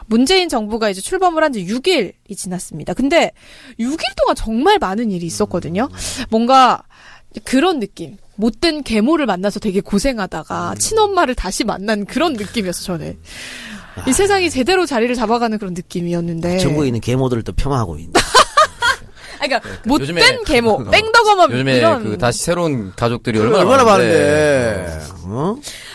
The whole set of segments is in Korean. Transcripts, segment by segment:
문재인 정부가 이제 출범을 한 지 6일이 지났습니다. 근데 6일 동안 정말 많은 일이 있었거든요. 뭔가 그런 느낌. 못된 계모를 만나서 되게 고생하다가 친엄마를 다시 만난 그런 느낌이었어, 저는. 이 세상이 제대로 자리를 잡아가는 그런 느낌이었는데. 전국에 있는 계모들을 또 폄하하고 있는. 그러니까 못된 계모, 뺑덕어멈 요즘에 이런. 그 다시 새로운 가족들이 얼마나 많은데.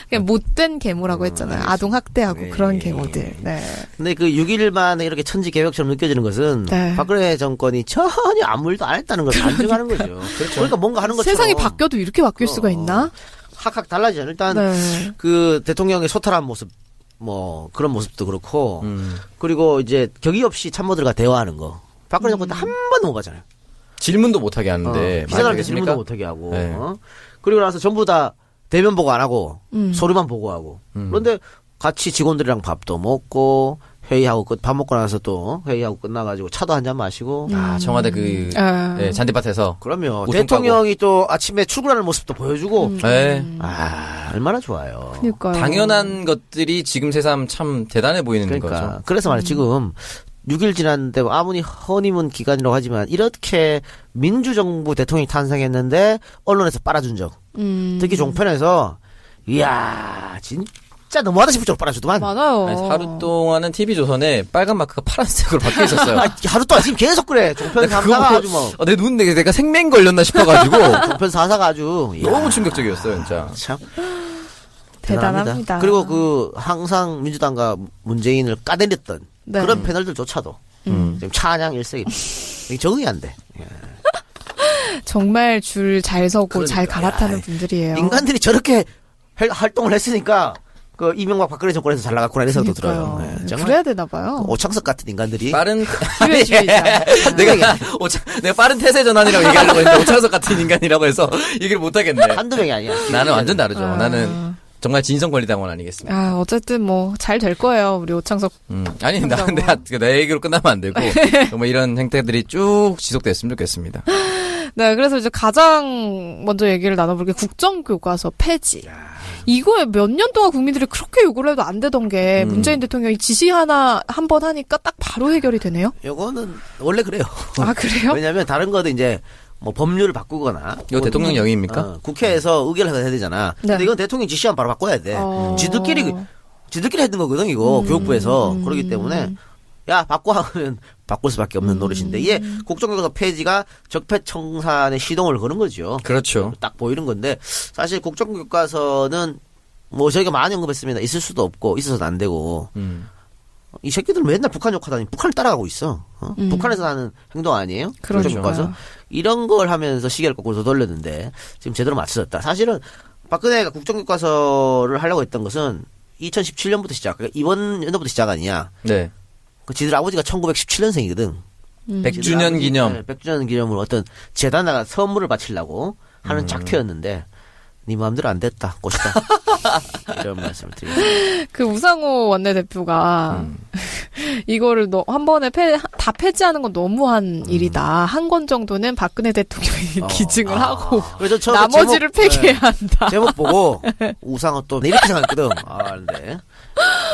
그냥 못된 계모라고 했잖아요. 아동 학대하고 그런 계모들. 네. 근데 그 6일 만에 이렇게 천지 개벽처럼 느껴지는 것은 네. 박근혜 정권이 전혀 아무 일도 안 했다는 걸 반증하는 거죠. 그렇죠. 그러니까 뭔가 하는 것처럼. 세상이 바뀌어도 이렇게 바뀔 수가 있나? 확 달라지잖아요. 일단 네. 그 대통령의 소탈한 모습, 뭐 그런 모습도 그렇고, 그리고 이제 격의 없이 참모들과 대화하는 거. 박근혜 정권 때 한 번도 못 가잖아요. 질문도 못하게 하는데. 기자들한테 질문도 못하게 하고. 네. 그리고 나서 전부 다 대면 보고 안 하고 소리만 보고하고. 그런데 같이 직원들이랑 밥도 먹고 회의하고 밥 먹고 나서 또 회의하고 끝나가지고 차도 한 잔 마시고. 아, 청와대 그 네, 잔디밭에서. 그럼요. 대통령이 또 아침에 출근하는 모습도 보여주고. 네. 아, 얼마나 좋아요. 그러니까요. 당연한 것들이 지금 세상 참 대단해 보이는 그러니까. 거죠. 그래서 말이야 지금 6일 지났는데 아무리 허니문 기간이라고 하지만 이렇게 민주정부 대통령이 탄생했는데 언론에서 빨아준 적. 특히 종편에서 이야 진짜 너무하다 싶을 정도로 빨아주더만. 많아요. 아니, 하루 동안은 TV조선에 빨간 마크가 파란색으로 바뀌어 있었어요. 하루 동안 지금 계속 그래. 종편 3사가 아주 뭐. 내 눈 내가 생맹 걸렸나 싶어가지고. 종편 4사가 아주. 너무 충격적이었어요, 진짜. 참. 대단합니다. 그리고 그 항상 민주당과 문재인을 까내렸던 네. 그런 패널들조차도 지금 찬양 일색이 적응이 안 돼. 정말 줄 잘 서고 잘 그러니까. 갈아타는 분들이에요. 인간들이 저렇게 활동을 했으니까 그 이명박 박근혜 정권에서 잘 나갔구나 이런 생각도 들어요. 네, 정말 그래야 되나 봐요. 오창석 같은 인간들이 빠른 기회주의자. 내가 빠른 태세 전환이라고 얘기하려고 했는데 오창석 같은 인간이라고 해서 얘기를 못 하겠네. 한두 명이 아니야. 나는 완전 다르죠. 나는 정말 진성권리당원 아니겠습니까? 아, 어쨌든 뭐 잘 될 거예요. 우리 오창석. 아니 내 얘기로 끝나면 안 되고 정말 이런 행태들이 쭉 지속됐으면 좋겠습니다. 네, 그래서 이제 가장 먼저 얘기를 나눠볼 게 국정교과서 폐지. 이거에 몇 년 동안 국민들이 그렇게 요구를 해도 안 되던 게 문재인 대통령이 지시 하나 한 번 하니까 딱 바로 해결이 되네요. 요거는 원래 그래요. 아, 그래요? 왜냐하면 다른 거는 이제 뭐 법률을 바꾸거나 이거 대통령 영입니까? 국회에서 의결을 해야 되잖아. 네. 근데 이건 대통령 지시하면 바로 바꿔야 돼. 지들끼리 했던 거거든 이거 교육부에서. 그렇기 때문에 야 바꿔 하면 바꿀 수밖에 없는 노릇인데 이게 국정교과서 폐지가 적폐청산의 시동을 거는 거죠. 그렇죠. 딱 보이는 건데 사실 국정교과서는 뭐 저희가 많이 언급했습니다. 있을 수도 없고 있어서도 안 되고 이 새끼들은 맨날 북한 욕하다니 북한을 따라가고 있어. 북한에서 하는 행동 아니에요? 그렇죠. 국정교과서 이런 걸 하면서 시계를 거꾸로 돌렸는데 지금 제대로 맞춰졌다. 사실은 박근혜가 국정교과서를 하려고 했던 것은 2017년부터 시작. 그러니까 이번 연도부터 시작 아니야. 네. 그 지들 아버지가 1917년생이거든. 100주년 기념. 100주년 기념으로 어떤 재단에다가 선물을 바치려고 하는 작태였는데 네 마음대로 안 됐다. 꽃이다. 이런 말씀을 드립니다. 그 우상호 원내대표가 이거를 한 번에 다 폐지하는 건 너무한 일이다. 한 권 정도는 박근혜 대통령이 기증을 하고 그래서 저 나머지를 제목, 폐기해야 한다. 제목 보고 우상호 또 이렇게 생각했거든. 아, 근데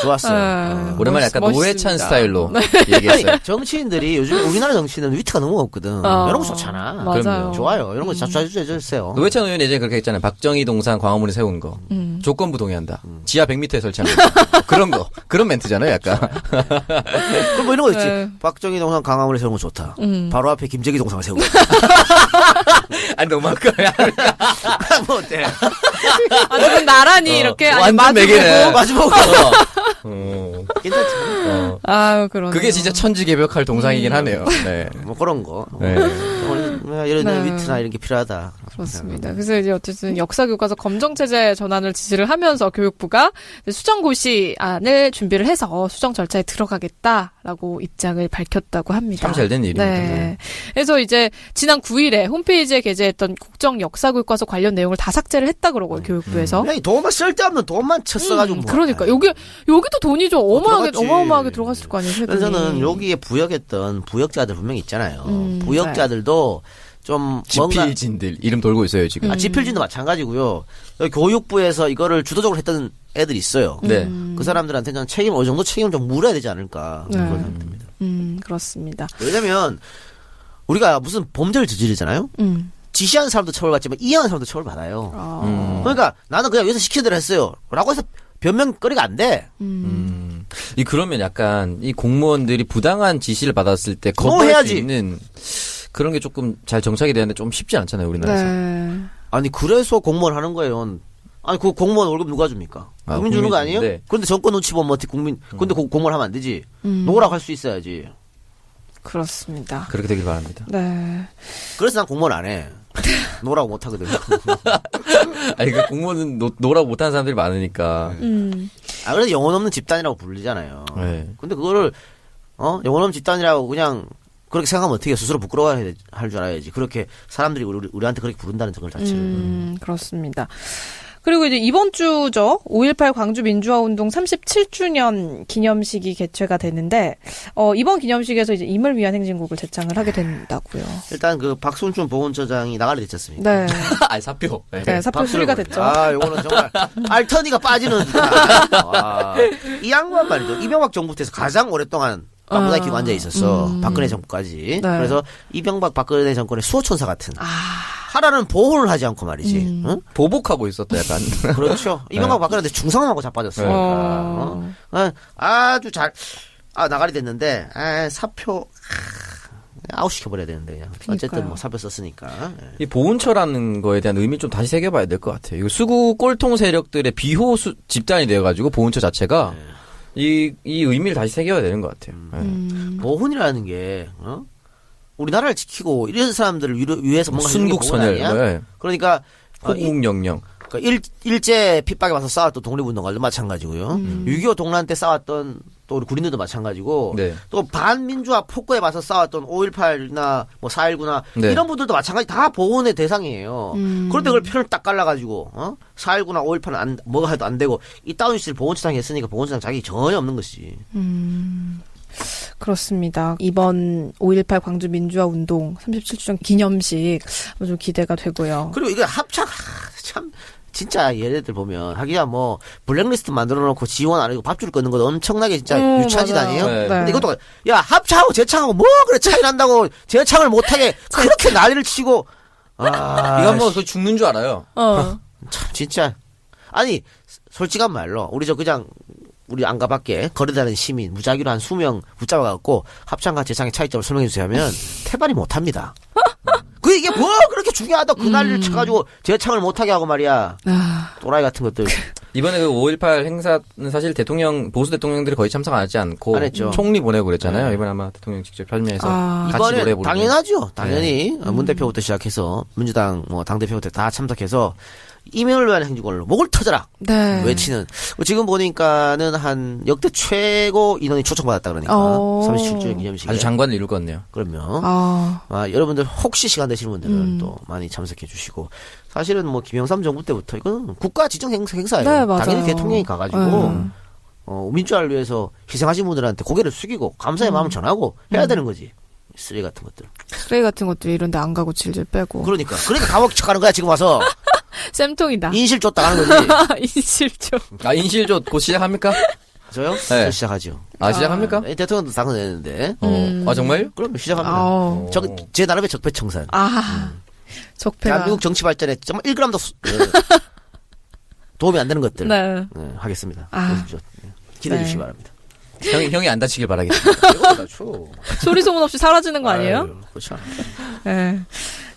좋았어요. 오랜만에 약간 멋있습니다. 노회찬 스타일로 얘기했어요. 정치인들이 요즘 우리나라 정치는 위트가 너무 없거든. 이런 거 좋잖아. 맞아요. 그럼요. 좋아요. 이런 거 자주 해주세요. 노회찬 의원이 예전에 그렇게 했잖아요. 박정희 동상 광화문에 세운 거. 조건부 동의한다. 지하 100m에 설치하는 거. 그런 거. 그런 멘트잖아요, 약간. 그럼 뭐 이런 거 있지. 네. 박정희 동상 강화문에 세우는 거 좋다. 바로 앞에 김재기 동상을 세우고. 아니, 너무한 거야. 뭐 어때? 아주 나란히 이렇게 아니, 완전 매개네. 마주보고. 괜찮지. 아유, 그러네. 그게 진짜 천지개벽할 동상이긴 하네요. 네. 뭐 그런 거. 네. 이런 네. 위트나 이런 게 필요하다. 그렇습니다. 그래서 이제 어쨌든 역사교과서 검정체제 전환을 지시를 하면서 교육부가 수정고시안을 준비를 해서 수정 절차에 들어가겠다라고 입장을 밝혔다고 합니다. 참 잘 된 일입니다. 네. 그래서 이제 지난 9일에 홈페이지에 게재했던 국정 역사교과서 관련 내용을 다 삭제를 했다 그러고요, 교육부에서. 그냥 돈만 쓸데없는 돈만 쳤어가지고. 그러니까 여기도 돈이 좀 들어갔지. 어마어마하게 들어갔을 거 아니에요, 세금이. 그래서는 여기에 부역했던 부역자들 분명히 있잖아요. 부역자들도 좀 뭔가 지필진들 이름 돌고 있어요, 지금. 지필진도 마찬가지고요. 교육부에서 이거를 주도적으로 했던 애들이 있어요. 네. 그 사람들한테 는 책임 어느 정도 책임을 좀 물어야 되지 않을까 그런 생각이 듭니다. 그렇습니다. 왜냐면 우리가 무슨 범죄를 저지르잖아요. 지시하는 사람도 처벌받지만 이해하는 사람도 처벌받아요. 그러니까 나는 그냥 여기서 시키는 대로 했어요. 라고 해서 변명거리가 안 돼. 그러면 약간 이 공무원들이 부당한 지시를 받았을 때 그거 거부할 해야지. 수 있는 그런 게 조금 잘 정착이 되는데 좀 쉽지 않잖아요, 우리나라에서. 네. 아니 그래서 공무원 하는 거예요. 아니 그 공무원 월급 누가 줍니까? 아, 국민 주는 거 국민이 아니에요? 주는데. 그런데 정권 눈치 보면 어떻게 근데 공무원 하면 안 되지. 노라고 할 수 있어야지. 그렇습니다. 그렇게 되길 바랍니다. 네. 그래서 난 공무원 안 해. 노라고 못 하거든요. 아니, 그 공무원은 노라고 못하는 사람들이 많으니까. 아 그래서 영혼 없는 집단이라고 부르잖아요. 네. 근데 그거를 영혼 없는 집단이라고 그냥 그렇게 생각하면 어떻게 스스로 부끄러워할 줄 알아야지. 그렇게 사람들이 우리한테 그렇게 부른다는 걸 자체를. 그렇습니다. 그리고 이제 이번 주죠. 5.18 광주 민주화운동 37주년 기념식이 개최가 되는데, 이번 기념식에서 이제 임을 위한 행진곡을 제창을 하게 된다고요. 일단 그 박순춘 보훈처장이 나가리 됐지 않습니까? 네. 아니, 사표. 네. 네, 사표 박수를 수리가 보내. 됐죠. 아, 요거는 정말 알터니가 빠지는 와. 이 양반 말이죠. 이명박 정부 때에서 가장 오랫동안 안보다 기관자에 있었어. 박근혜 정부까지. 네. 그래서 이명박 박근혜 정권의 수호천사 같은. 하라는 보호를 하지 않고 말이지. 응? 보복하고 있었다, 약간. 그렇죠. 이명박 박근혜한테 중상하고 자빠졌으니까. 아주 잘, 나가리 됐는데, 사표, 아웃시켜버려야 되는데, 그냥. 어쨌든 뭐 사표 썼으니까. 이 보훈처라는 거에 대한 의미 좀 다시 새겨봐야 될 것 같아요. 이거 수구 꼴통 세력들의 비호 집단이 되어가지고 보훈처 자체가 이 의미를 다시 새겨야 되는 것 같아요. 보훈이라는 게, 우리나라를 지키고 이런 사람들을 위해서 뭔가 하는 게 보훈 순국선열, 아니야? 네. 그러니까 호국영령. 그러니까 일제 핍박에 와서 싸웠던 독립운동가들도 마찬가지고요. 6.25 동란 때 싸웠던 또 우리 군인들도 마찬가지고 네. 또 반민주화 폭거에 와서 싸웠던 5.18나 뭐 4.19나 네. 이런 분들도 마찬가지 다 보훈의 대상이에요. 그런데 그걸 편을 딱 갈라가지고 4.19나 5.18은 뭐가 해도 안 되고 이 다운시를 보훈처장이 했으니까 보훈처장 자격이 전혀 없는 것이지. 그렇습니다. 이번 5.18 광주 민주화 운동 37주년 기념식 좀 기대가 되고요. 그리고 이게 합창 참 진짜 얘네들 보면 하기야 뭐 블랙리스트 만들어 놓고 지원 안 하고 밥줄 끊는 것도 엄청나게 진짜 유치한 짓 맞아요. 아니에요? 네. 근데 이것도 야 합창하고 재창하고 뭐 그래 차이 난다고 재창을 못하게 그렇게 난리를 치고 이거 한번 그 죽는 줄 알아요. 참 진짜 아니 솔직한 말로 우리 안가밖에 거래다니는 시민 무작위로 한 20명 붙잡아갖고 합창과 재창의 차이점을 설명해 주세요 하면 태반이 못합니다. 그 이게 뭐 그렇게 중요하다 그 난리를 쳐가지고 재창을 못하게 하고 말이야. 또라이 같은 것들. 이번에 그 5.18 행사는 사실 보수 대통령들이 거의 참석 안 하지 않고 안 했죠. 총리 보내고 그랬잖아요. 이번에 아마 대통령 직접 참여해서 같이 노래 이번에 부르고. 당연하죠. 당연히 문 대표부터 시작해서 민주당 뭐 당 대표부터 다 참석해서 이명을 위한 행진곡으로 목을 터져라 네. 외치는. 지금 보니까는 한 역대 최고 인원이 초청받았다 그러니까 37주년 기념식에. 아주 장관을 이룰 것 같네요. 그럼요. 여러분들 혹시 시간 되시는 분들은 또 많이 참석해 주시고 사실은 뭐 김영삼 정부 때부터 이건 국가 지정 행사예요. 네, 맞아요. 당연히 대통령이 가가지고 민주화를 위해서 희생하신 분들한테 고개를 숙이고 감사의 마음을 전하고 해야 되는 거지. 쓰레기 같은 것들. 쓰레기 같은 것들 이런데 안 가고 질질 빼고. 그러니까 감옥 척하는 거야 지금 와서. 쌤통이다. 인실 줬다 가는 거지. 인실조. 인실조 곧 시작합니까? 저요? 네. 저 시작하죠. 시작합니까? 대통령도 당선 내는데. 정말요? 그럼 시작합니다. 제 나름의 적폐청산. 적폐가. 대한민국 정치 발전에 정말 1g도 도움이 안 되는 것들 네. 하겠습니다. 기대해 주시기 바랍니다. 형이 안 다치길 바라겠습니다. 소리 소문 없이 사라지는 거 아니에요? 아유, 그렇죠. 네.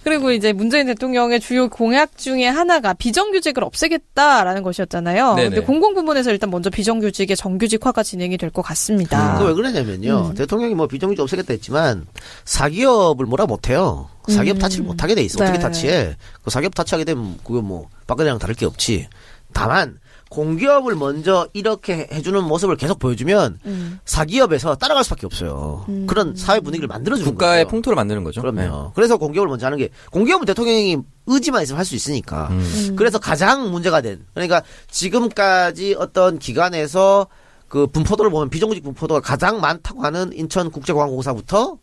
그리고 이제 문재인 대통령의 주요 공약 중에 하나가 비정규직을 없애겠다라는 것이었잖아요. 네네. 근데 공공부문에서 일단 먼저 비정규직의 정규직화가 진행이 될 것 같습니다. 그거 왜 그러냐면요. 대통령이 뭐 비정규직 없애겠다 했지만 사기업을 뭐라 못해요. 사기업 타치를 못하게 돼 있어. 어떻게 네. 타치해? 그 사기업 타치하게 되면 그거 뭐 박근혜랑 다를 게 없지. 다만 공기업을 먼저 이렇게 해주는 모습을 계속 보여주면 사기업에서 따라갈 수밖에 없어요. 그런 사회 분위기를 만들어주는 국가의 거예요. 풍토를 만드는 거죠. 그럼요. 그래서 공기업을 먼저 하는 게 공기업은 대통령이 의지만 있으면 할 수 있으니까. 그래서 가장 문제가 된 그러니까 지금까지 어떤 기관에서 그 분포도를 보면 비정규직 분포도가 가장 많다고 하는 인천국제공항공사부터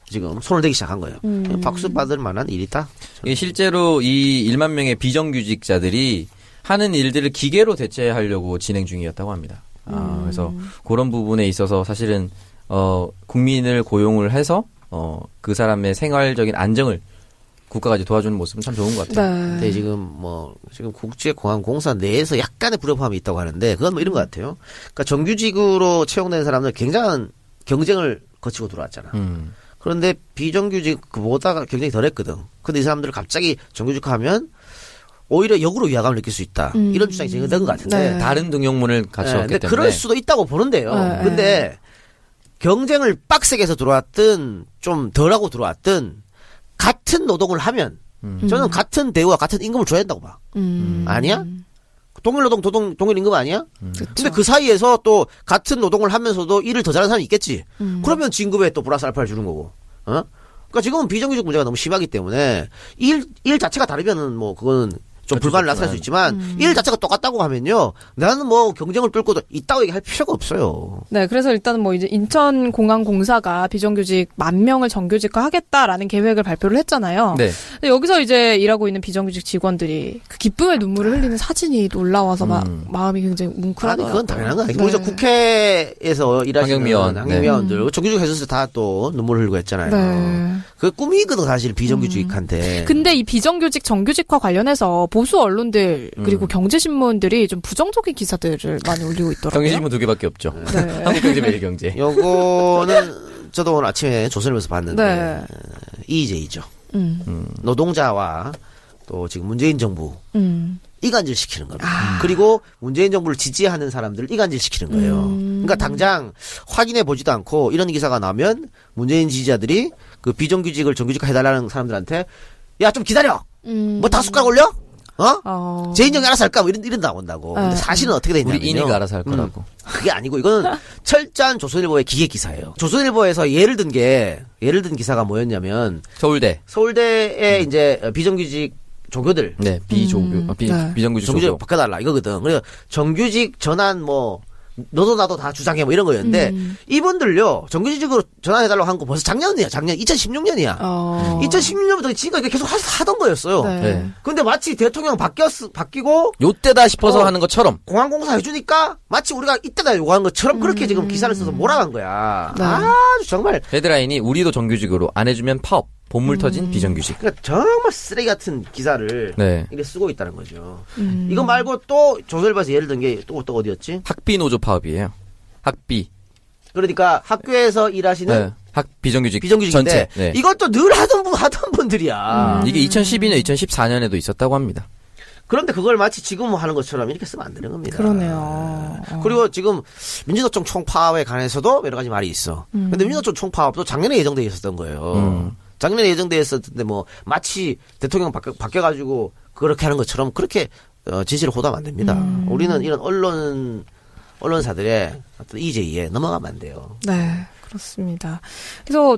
지금 손을 대기 시작한 거예요. 박수 받을 만한 일이다. 이게 실제로 이 1만 명의 비정규직자들이 하는 일들을 기계로 대체하려고 진행 중이었다고 합니다. 그래서 그런 부분에 있어서 사실은 국민을 고용을 해서 그 사람의 생활적인 안정을 국가가 이제 도와주는 모습은 참 좋은 것 같아요. 네. 근데 지금 국제공항공사 내에서 약간의 불협화음이 있다고 하는데 그건 뭐 이런 것 같아요. 그러니까 정규직으로 채용된 사람들 굉장한 경쟁을 거치고 들어왔잖아. 그런데 비정규직 그보다 경쟁이 덜했거든. 근데 이 사람들을 갑자기 정규직화하면 오히려 역으로 위화감을 느낄 수 있다. 이런 주장이 제기된 것 같은데. 네. 다른 등용문을 갖추었기 근데 때문에. 그럴 수도 있다고 보는데요. 네. 근데 경쟁을 빡세게 해서 들어왔든 좀 덜하고 들어왔든 같은 노동을 하면 저는 같은 대우와 같은 임금을 줘야 된다고 봐. 아니야? 동일 노동, 동일 임금 아니야? 근데 그 사이에서 또 같은 노동을 하면서도 일을 더 잘하는 사람이 있겠지. 그러면 진급에 또 플러스 알파를 주는 거고. 그러니까 지금은 비정규직 문제가 너무 심하기 때문에 일 자체가 다르면은 뭐 그거는 좀 불만을 나타낼 수 있지만 일 자체가 똑같다고 하면요. 나는 뭐 경쟁을 뚫고도 있다고 얘기할 필요가 없어요. 네, 그래서 일단은 뭐 이제 인천공항공사가 비정규직 10,000명을 정규직화 하겠다라는 계획을 발표를 했잖아요. 네. 근데 여기서 이제 일하고 있는 비정규직 직원들이 그 기쁨의 눈물을 흘리는 사진이 또 올라와서 마음이 굉장히 아니 뭉클하더라고요. 그건 당연한 거 아니에요. 네. 우리 저 국회에서 일하시는 환경위원들, 정규직 해줬을 때 다 또 눈물 흘리고 했잖아요. 네. 그 꿈이거든 사실 비정규직한테. 근데 이 비정규직 정규직화 관련해서 보수 언론들 그리고 경제신문들이 좀 부정적인 기사들을 많이 올리고 있더라고요. 경제신문 2개밖에 없죠. 네. 한국경제, 매일경제. 요거는 저도 오늘 아침에 조선일보에서 봤는데 네. EJ죠. 노동자와 또 지금 문재인 정부 이간질 시키는 겁니다. 그리고 문재인 정부를 지지하는 사람들을 이간질 시키는 거예요. 그러니까 당장 확인해 보지도 않고 이런 기사가 나면 문재인 지지자들이 그 비정규직을 정규직화 해달라는 사람들한테 야 좀 기다려. 뭐 다 숟가락 올려? 재인정이 알아서 할까? 뭐 이런 나온다고. 근데 사실은 어떻게 돼 우리 있냐면요. 인이가 알아서 할 거라고. 그게 아니고 이거는 철저한 조선일보의 기계 기사예요. 조선일보에서 예를 든 기사가 뭐였냐면 서울대에 이제 비정규직 조교들 네, 비정규직 정규직 조교. 바꿔달라 이거거든. 그래서 정규직 전환 뭐 너도 나도 다 주장해 뭐 이런 거였는데 이분들요 정규직으로 전환해달라고 한 거 벌써 작년 2016년이야. 2016년부터 지금까지 계속 하던 거였어요. 네. 근데 마치 대통령 바뀌고 요때다 싶어서 하는 것처럼. 공항공사 해주니까 마치 우리가 이때다 요구한 것처럼 그렇게 지금 기사를 써서 몰아간 거야. 네. 아주 정말 헤드라인이 우리도 정규직으로 안 해주면 파업. 본물 터진 비정규직. 그러니까 정말 쓰레기 같은 기사를 네. 이게 쓰고 있다는 거죠. 이거 말고 또 조선일보에서 예를 든 게 또 어디였지? 학비 노조 파업이에요. 학비. 그러니까 학교에서 일하시는 네. 비정규직 비정규직인데 전체. 네. 이것도 늘 하던 분들이야. 이게 2012년, 2014년에도 있었다고 합니다. 그런데 그걸 마치 지금 하는 것처럼 이렇게 쓰면 안 되는 겁니다. 그러네요. 그리고 지금 민주노총 총파업에 관해서도 여러 가지 말이 있어. 근데 민주노총 총파업도 작년에 예정돼 있었던 거예요. 작년에 예정돼 있었는데 뭐 마치 대통령 바뀌어가지고 그렇게 하는 것처럼 그렇게 진실을 호도하면 안 됩니다. 우리는 이런 언론사들의 어떤 EJ에 넘어가면 안 돼요. 네. 그렇습니다. 그래서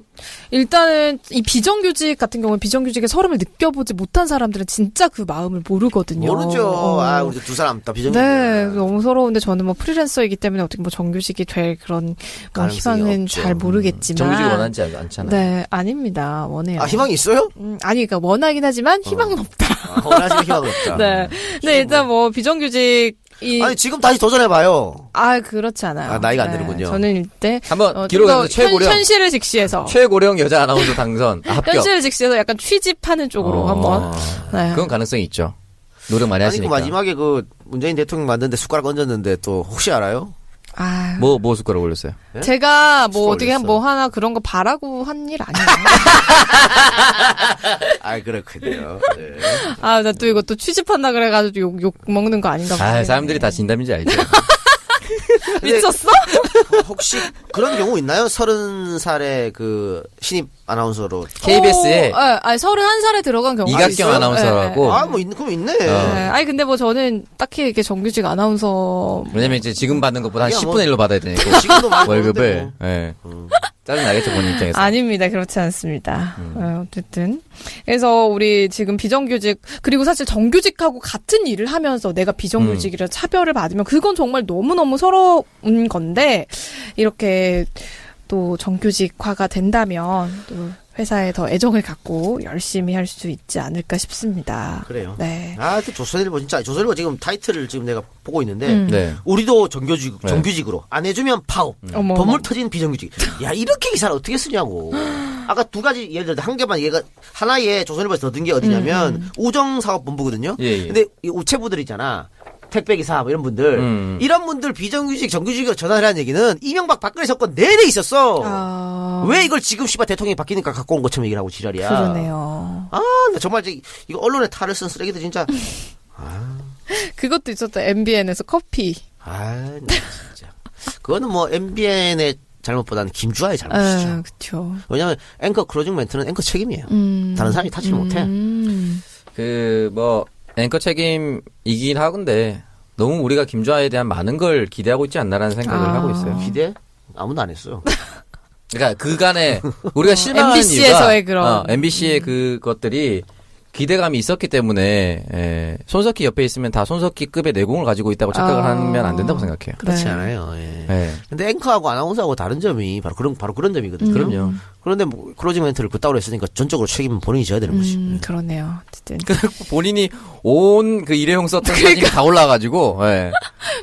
일단은 이 비정규직 같은 경우는 비정규직의 서름을 느껴보지 못한 사람들은 진짜 그 마음을 모르거든요. 모르죠. 우리 두 사람 다 비정규직. 네, 너무 서러운데 저는 뭐 프리랜서이기 때문에 어떻게 뭐 정규직이 될 그런 뭐 희망은 없죠. 잘 모르겠지만. 정규직 원하지 않잖아요. 네, 아닙니다. 원해요. 희망이 있어요? 아니, 그러니까 원하긴 하지만 희망은 없다. 원하시면 희망은 없다. 네. 근데 일단 뭐 비정규직 아니 지금 다시 도전해봐요. 그렇지 않아요. 나이가 안 되는군요. 저는 이때 한번 기록에서 최고령 현실을 직시해서 최고령 여자 아나운서 당선 합격. 현실을 직시해서 약간 취집하는 쪽으로 한번. 네. 그건 가능성이 있죠. 노력 많이 아니 하시니까. 그 마지막에 그 문재인 대통령 만드는데 숟가락 얹었는데 또 혹시 알아요? 뭐 숟가락 올렸어요? 네? 제가 뭐 숟가락 어떻게 올렸어. 뭐 하나 그런 거 바라고 한 일 아니에요. 그렇군요. 네. 나 또 이거 또 취집한다 그래가지고 욕 먹는 거 아닌가 봐. 사람들이 다 진담인지 알죠. 미쳤어? 혹시 그런 경우 있나요? 30살의 그 신입 아나운서로. KBS에 31살에 들어간 경우가 이각경 있어요. 아나운서라고. 그럼 있네. 아니 근데 뭐 저는 딱히 이렇게 정규직 아나운서 왜냐면 이제 지금 받는 것보다 한 아니야, 10분의 1로 받아야 되니까. 지금도 많이 월급을. 벌는데 짜증 나겠죠, 본인 입장에서. 아닙니다. 그렇지 않습니다. 어쨌든. 그래서 우리 지금 비정규직, 그리고 사실 정규직하고 같은 일을 하면서 내가 비정규직이라 차별을 받으면 그건 정말 너무너무 서러운 건데, 이렇게 또 정규직화가 된다면 또 회사에 더 애정을 갖고 열심히 할 수 있지 않을까 싶습니다. 그래요. 네. 또 조선일보 진짜 조선일보 지금 타이틀을 지금 내가 보고 있는데 네. 우리도 정규직으로 안 해주면 파업. 어머. 법물 터진 비정규직. 야 이렇게 기사를 어떻게 쓰냐고. 아까 두 가지 예를 들어 한 개만 얘가 하나에 조선일보에서 얻은 게 어디냐면 우정사업본부거든요. 예. 근데 이 우체부들 있잖아. 택배기사 뭐 이런 분들 이런 분들 비정규직 정규직으로 전환하라는 얘기는 이명박 박근혜 정권 내내 있었어. 왜 이걸 지금 씨발 대통령이 바뀌니까 갖고 온 것처럼 얘기를 하고 지랄이야. 그러네요. 나 정말 이거 언론에 탈을 쓴 쓰레기들 진짜. 그것도 있었다. MBN에서 커피. 나 진짜. 그거는 뭐 MBN의 잘못보다는 김주아의 잘못이죠. 그렇죠. 왜냐하면 앵커 클로징 멘트는 앵커 책임이에요. 다른 사람이 타치를 못해. 앵커 책임이긴 하건데 너무 우리가 김주아에 대한 많은 걸 기대하고 있지 않나라는 생각을 하고 있어요. 기대? 아무도 안 했어요. 그러니까 그간에 우리가 실망하는 MBC에서의 이유가 그런 MBC의 그것들이 기대감이 있었기 때문에 손석희 옆에 있으면 다 손석희급의 내공을 가지고 있다고 착각을 하면 안 된다고 생각해요. 그렇지 네. 않아요. 예. 네. 근데 앵커하고 아나운서하고 다른 점이 바로 그런 점이거든요. 그럼요. 그런데 뭐 클로징 멘트를 그따위로 했으니까 전적으로 책임은 본인이 져야 되는 거지. 그러네요. 어쨌든. 본인이 온 그 일회용 썼던 사진이 다 올라가지고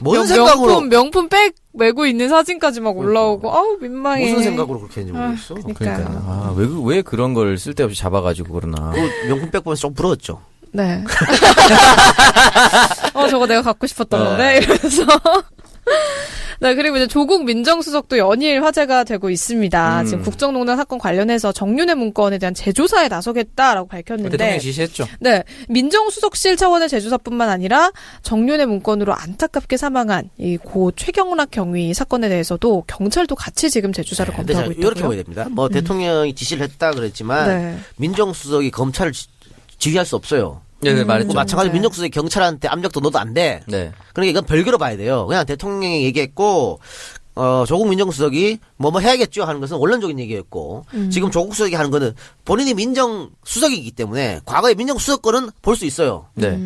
뭔 생각으로 명품 백 메고 있는 사진까지 막 올라오고 아우 민망해. 무슨 생각으로 그렇게 했는지 모르겠어. 그러니까요. 왜 그런 걸 쓸데없이 잡아가지고 그러나. 그 명품 백 보면서 좀 부러웠죠. 네. 저거 내가 갖고 싶었던 건데 이러면서. 네, 그리고 이제 조국 민정수석도 연일 화제가 되고 있습니다. 지금 국정농단 사건 관련해서 정윤회 문건에 대한 재조사에 나서겠다라고 밝혔는데. 대통령이 지시했죠. 네, 민정수석실 차원의 재조사뿐만 아니라 정윤회 문건으로 안타깝게 사망한 이 고 최경락 경위 사건에 대해서도 경찰도 같이 지금 재조사를 검토하고 있다고요. 이렇게 보야 됩니다. 뭐 대통령이 지시를 했다 그랬지만 네. 민정수석이 검찰을 지휘할 수 없어요. 네, 말했죠. 마찬가지로 네. 민정수석이 경찰한테 압력도 넣어도 안 돼. 네. 그러니까 이건 별개로 봐야 돼요. 그냥 대통령이 얘기했고 조국 민정수석이 뭐뭐 해야겠죠 하는 것은 원론적인 얘기였고 지금 조국 수석이 하는 거는 본인이 민정수석이기 때문에 과거에 민정수석권은 볼 수 있어요. 네.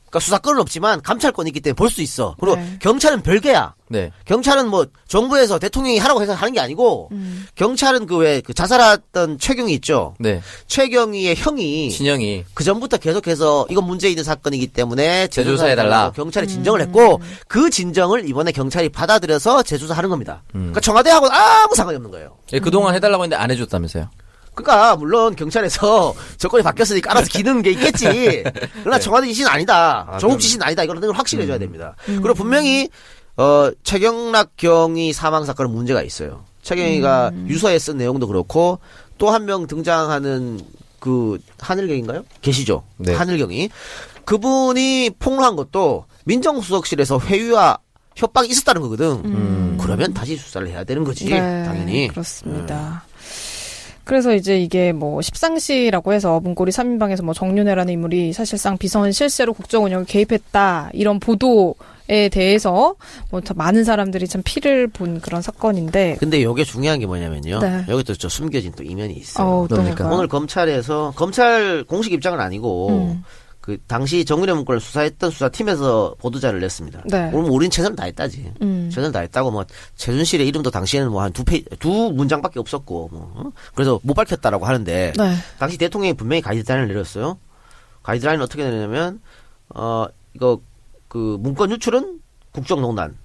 그러니까 수사권은 없지만 감찰권이 있기 때문에 볼 수 있어. 그리고 네. 경찰은 별개야. 네. 경찰은 뭐 정부에서 대통령이 하라고 해서 하는 게 아니고 경찰은 그 자살했던 최경희 있죠. 네. 최경희의 형이 신영이. 그 전부터 계속해서 이건 문제 있는 사건이기 때문에 재조사해달라. 경찰이 진정을 했고 그 진정을 이번에 경찰이 받아들여서 재조사하는 겁니다. 그러니까 청와대하고는 아무 상관이 없는 거예요. 그동안 해달라고 했는데 안 해줬다면서요. 그러니까 물론 경찰에서 정권이 바뀌었으니까 알아서 기는 게 있겠지. 그러나 청와대 지시는 아니다. 조국 지시는 아니다. 이거는 확실해줘야 됩니다. 그리고 분명히 최경락 경위 사망 사건은 문제가 있어요. 최경희가 유서에 쓴 내용도 그렇고 또 한 명 등장하는 그 하늘경인가요? 계시죠? 네. 하늘경이 그분이 폭로한 것도 민정수석실에서 회유와 협박이 있었다는 거거든. 그러면 다시 수사를 해야 되는 거지. 네, 당연히. 그렇습니다. 그래서 이제 이게 뭐 십상시라고 해서 문고리 3인방에서 뭐 정윤회라는 인물이 사실상 비선 실세로 국정 운영에 개입했다 이런 보도에 대해서 뭐 더 많은 사람들이 참 피를 본 그런 사건인데. 근데 이게 중요한 게 뭐냐면요. 네. 여기 또 저 숨겨진 또 이면이 있어요. 어떤 그러니까. 거요? 오늘 검찰에서 검찰 공식 입장은 아니고 그 당시 정윤회 문건을 수사했던 수사팀에서 보도자를 냈습니다. 네. 오늘 우린 최선을 다했다지. 최선을 다했다고 뭐 최순실의 이름도 당시에는 뭐 한 두 문장밖에 없었고 뭐 그래서 못 밝혔다라고 하는데 네. 당시 대통령이 분명히 가이드라인을 내렸어요. 가이드라인은 어떻게 내냐면 이거 그 문건 유출은 국정농단,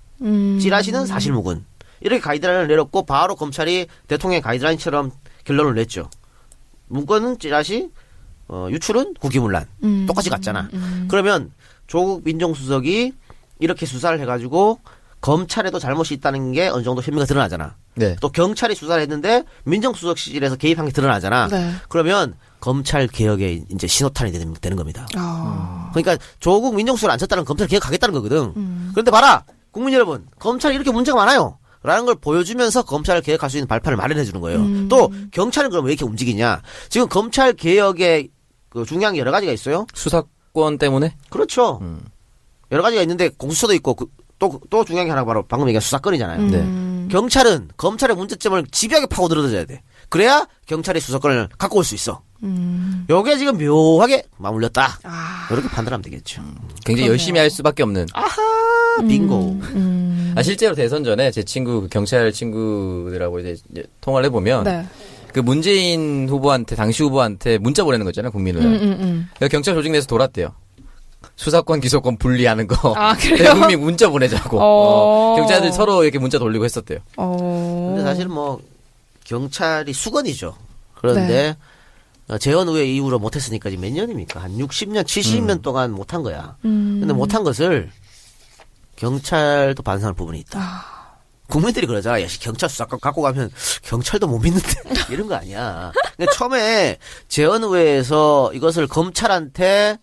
찌라시는 사실무근 이렇게 가이드라인을 내렸고 바로 검찰이 대통령의 가이드라인처럼 결론을 냈죠. 문건은 찌라시, 유출은 국기문란. 똑같이 갔잖아. 그러면 조국 민정수석이 이렇게 수사를 해가지고 검찰에도 잘못이 있다는 게 어느 정도 혐의가 드러나잖아. 네. 또 경찰이 수사를 했는데 민정수석실에서 개입한 게 드러나잖아. 네. 그러면 검찰 개혁에 이제 신호탄이 되는 겁니다. 아. 그러니까 조국 민정수석을 안 쳤다는 검찰 개혁하겠다는 거거든. 그런데 봐라, 국민 여러분, 검찰이 이렇게 문제가 많아요. 라는 걸 보여주면서 검찰을 개혁할 수 있는 발판을 마련해 주는 거예요. 또 경찰은 그럼 왜 이렇게 움직이냐? 지금 검찰 개혁의 그 중요한 게 여러 가지가 있어요. 수사권 때문에? 그렇죠. 여러 가지가 있는데 공수처도 있고 또 중요한 게 하나 바로 방금 얘기한 수사권이잖아요. 네. 경찰은 검찰의 문제점을 집요하게 파고들어줘야 돼. 그래야 경찰이 수사권을 갖고 올 수 있어. 요게 지금 묘하게 맞물렸다. 아. 이렇게 판단하면 되겠죠. 굉장히 그러네요. 열심히 할 수밖에 없는. 빙고. 실제로 대선 전에 제 친구, 그 경찰 친구들하고 이제 통화를 해보면, 네. 그 문재인 후보한테, 당시 후보한테 문자 보내는 거 있잖아요, 국민을. 그래서 경찰 조직 내에서 돌았대요. 수사권, 기소권 분리하는 거. 아, 그래요? 대국민 문자 보내자고. 경찰들 서로 이렇게 문자 돌리고 했었대요. 근데 사실 뭐 경찰이 수건이죠. 그런데 재헌의회 이후로 못했으니까 지금 몇 년입니까? 한 60년, 70년 동안 못한 거야. 근데 못한 것을 경찰도 반성할 부분이 있다. 국민들이 그러잖아. 야, 경찰 수사권 갖고 가면 경찰도 못 믿는데 이런 거 아니야. 근데 처음에 재헌의회에서 이것을 검찰한테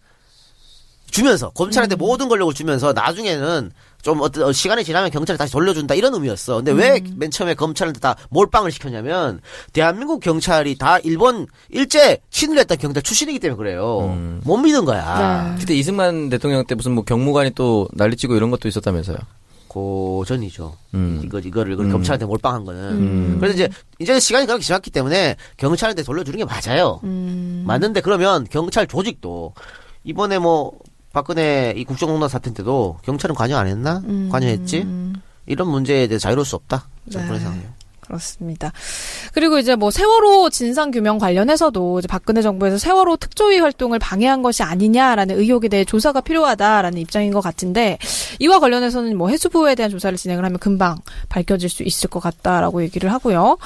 주면서 검찰한테 모든 권력을 주면서 나중에는 좀 어떤 시간이 지나면 경찰이 다시 돌려준다 이런 의미였어. 근데 왜 맨 처음에 검찰한테 다 몰빵을 시켰냐면 대한민국 경찰이 다 일본 일제 친일했던 경찰 출신이기 때문에 그래요. 못 믿은 거야. 네. 그때 이승만 대통령 때 무슨 뭐 경무관이 또 난리치고 이런 것도 있었다면서요. 고전이죠. 이거를 검찰한테 몰빵한 거는. 그래서 이제 시간이 그렇게 지났기 때문에 경찰한테 돌려주는 게 맞아요. 맞는데 그러면 경찰 조직도 이번에 뭐 박근혜 이 국정농단 사태 때도 경찰은 관여 안 했나? 관여했지? 이런 문제에 대해 자유로울 수 없다. 저는 그런 생각이에요. 그렇습니다. 그리고 이제 뭐 세월호 진상규명 관련해서도 이제 박근혜 정부에서 세월호 특조위 활동을 방해한 것이 아니냐라는 의혹에 대해 조사가 필요하다라는 입장인 것 같은데 이와 관련해서는 뭐 해수부에 대한 조사를 진행을 하면 금방 밝혀질 수 있을 것 같다라고 얘기를 하고요.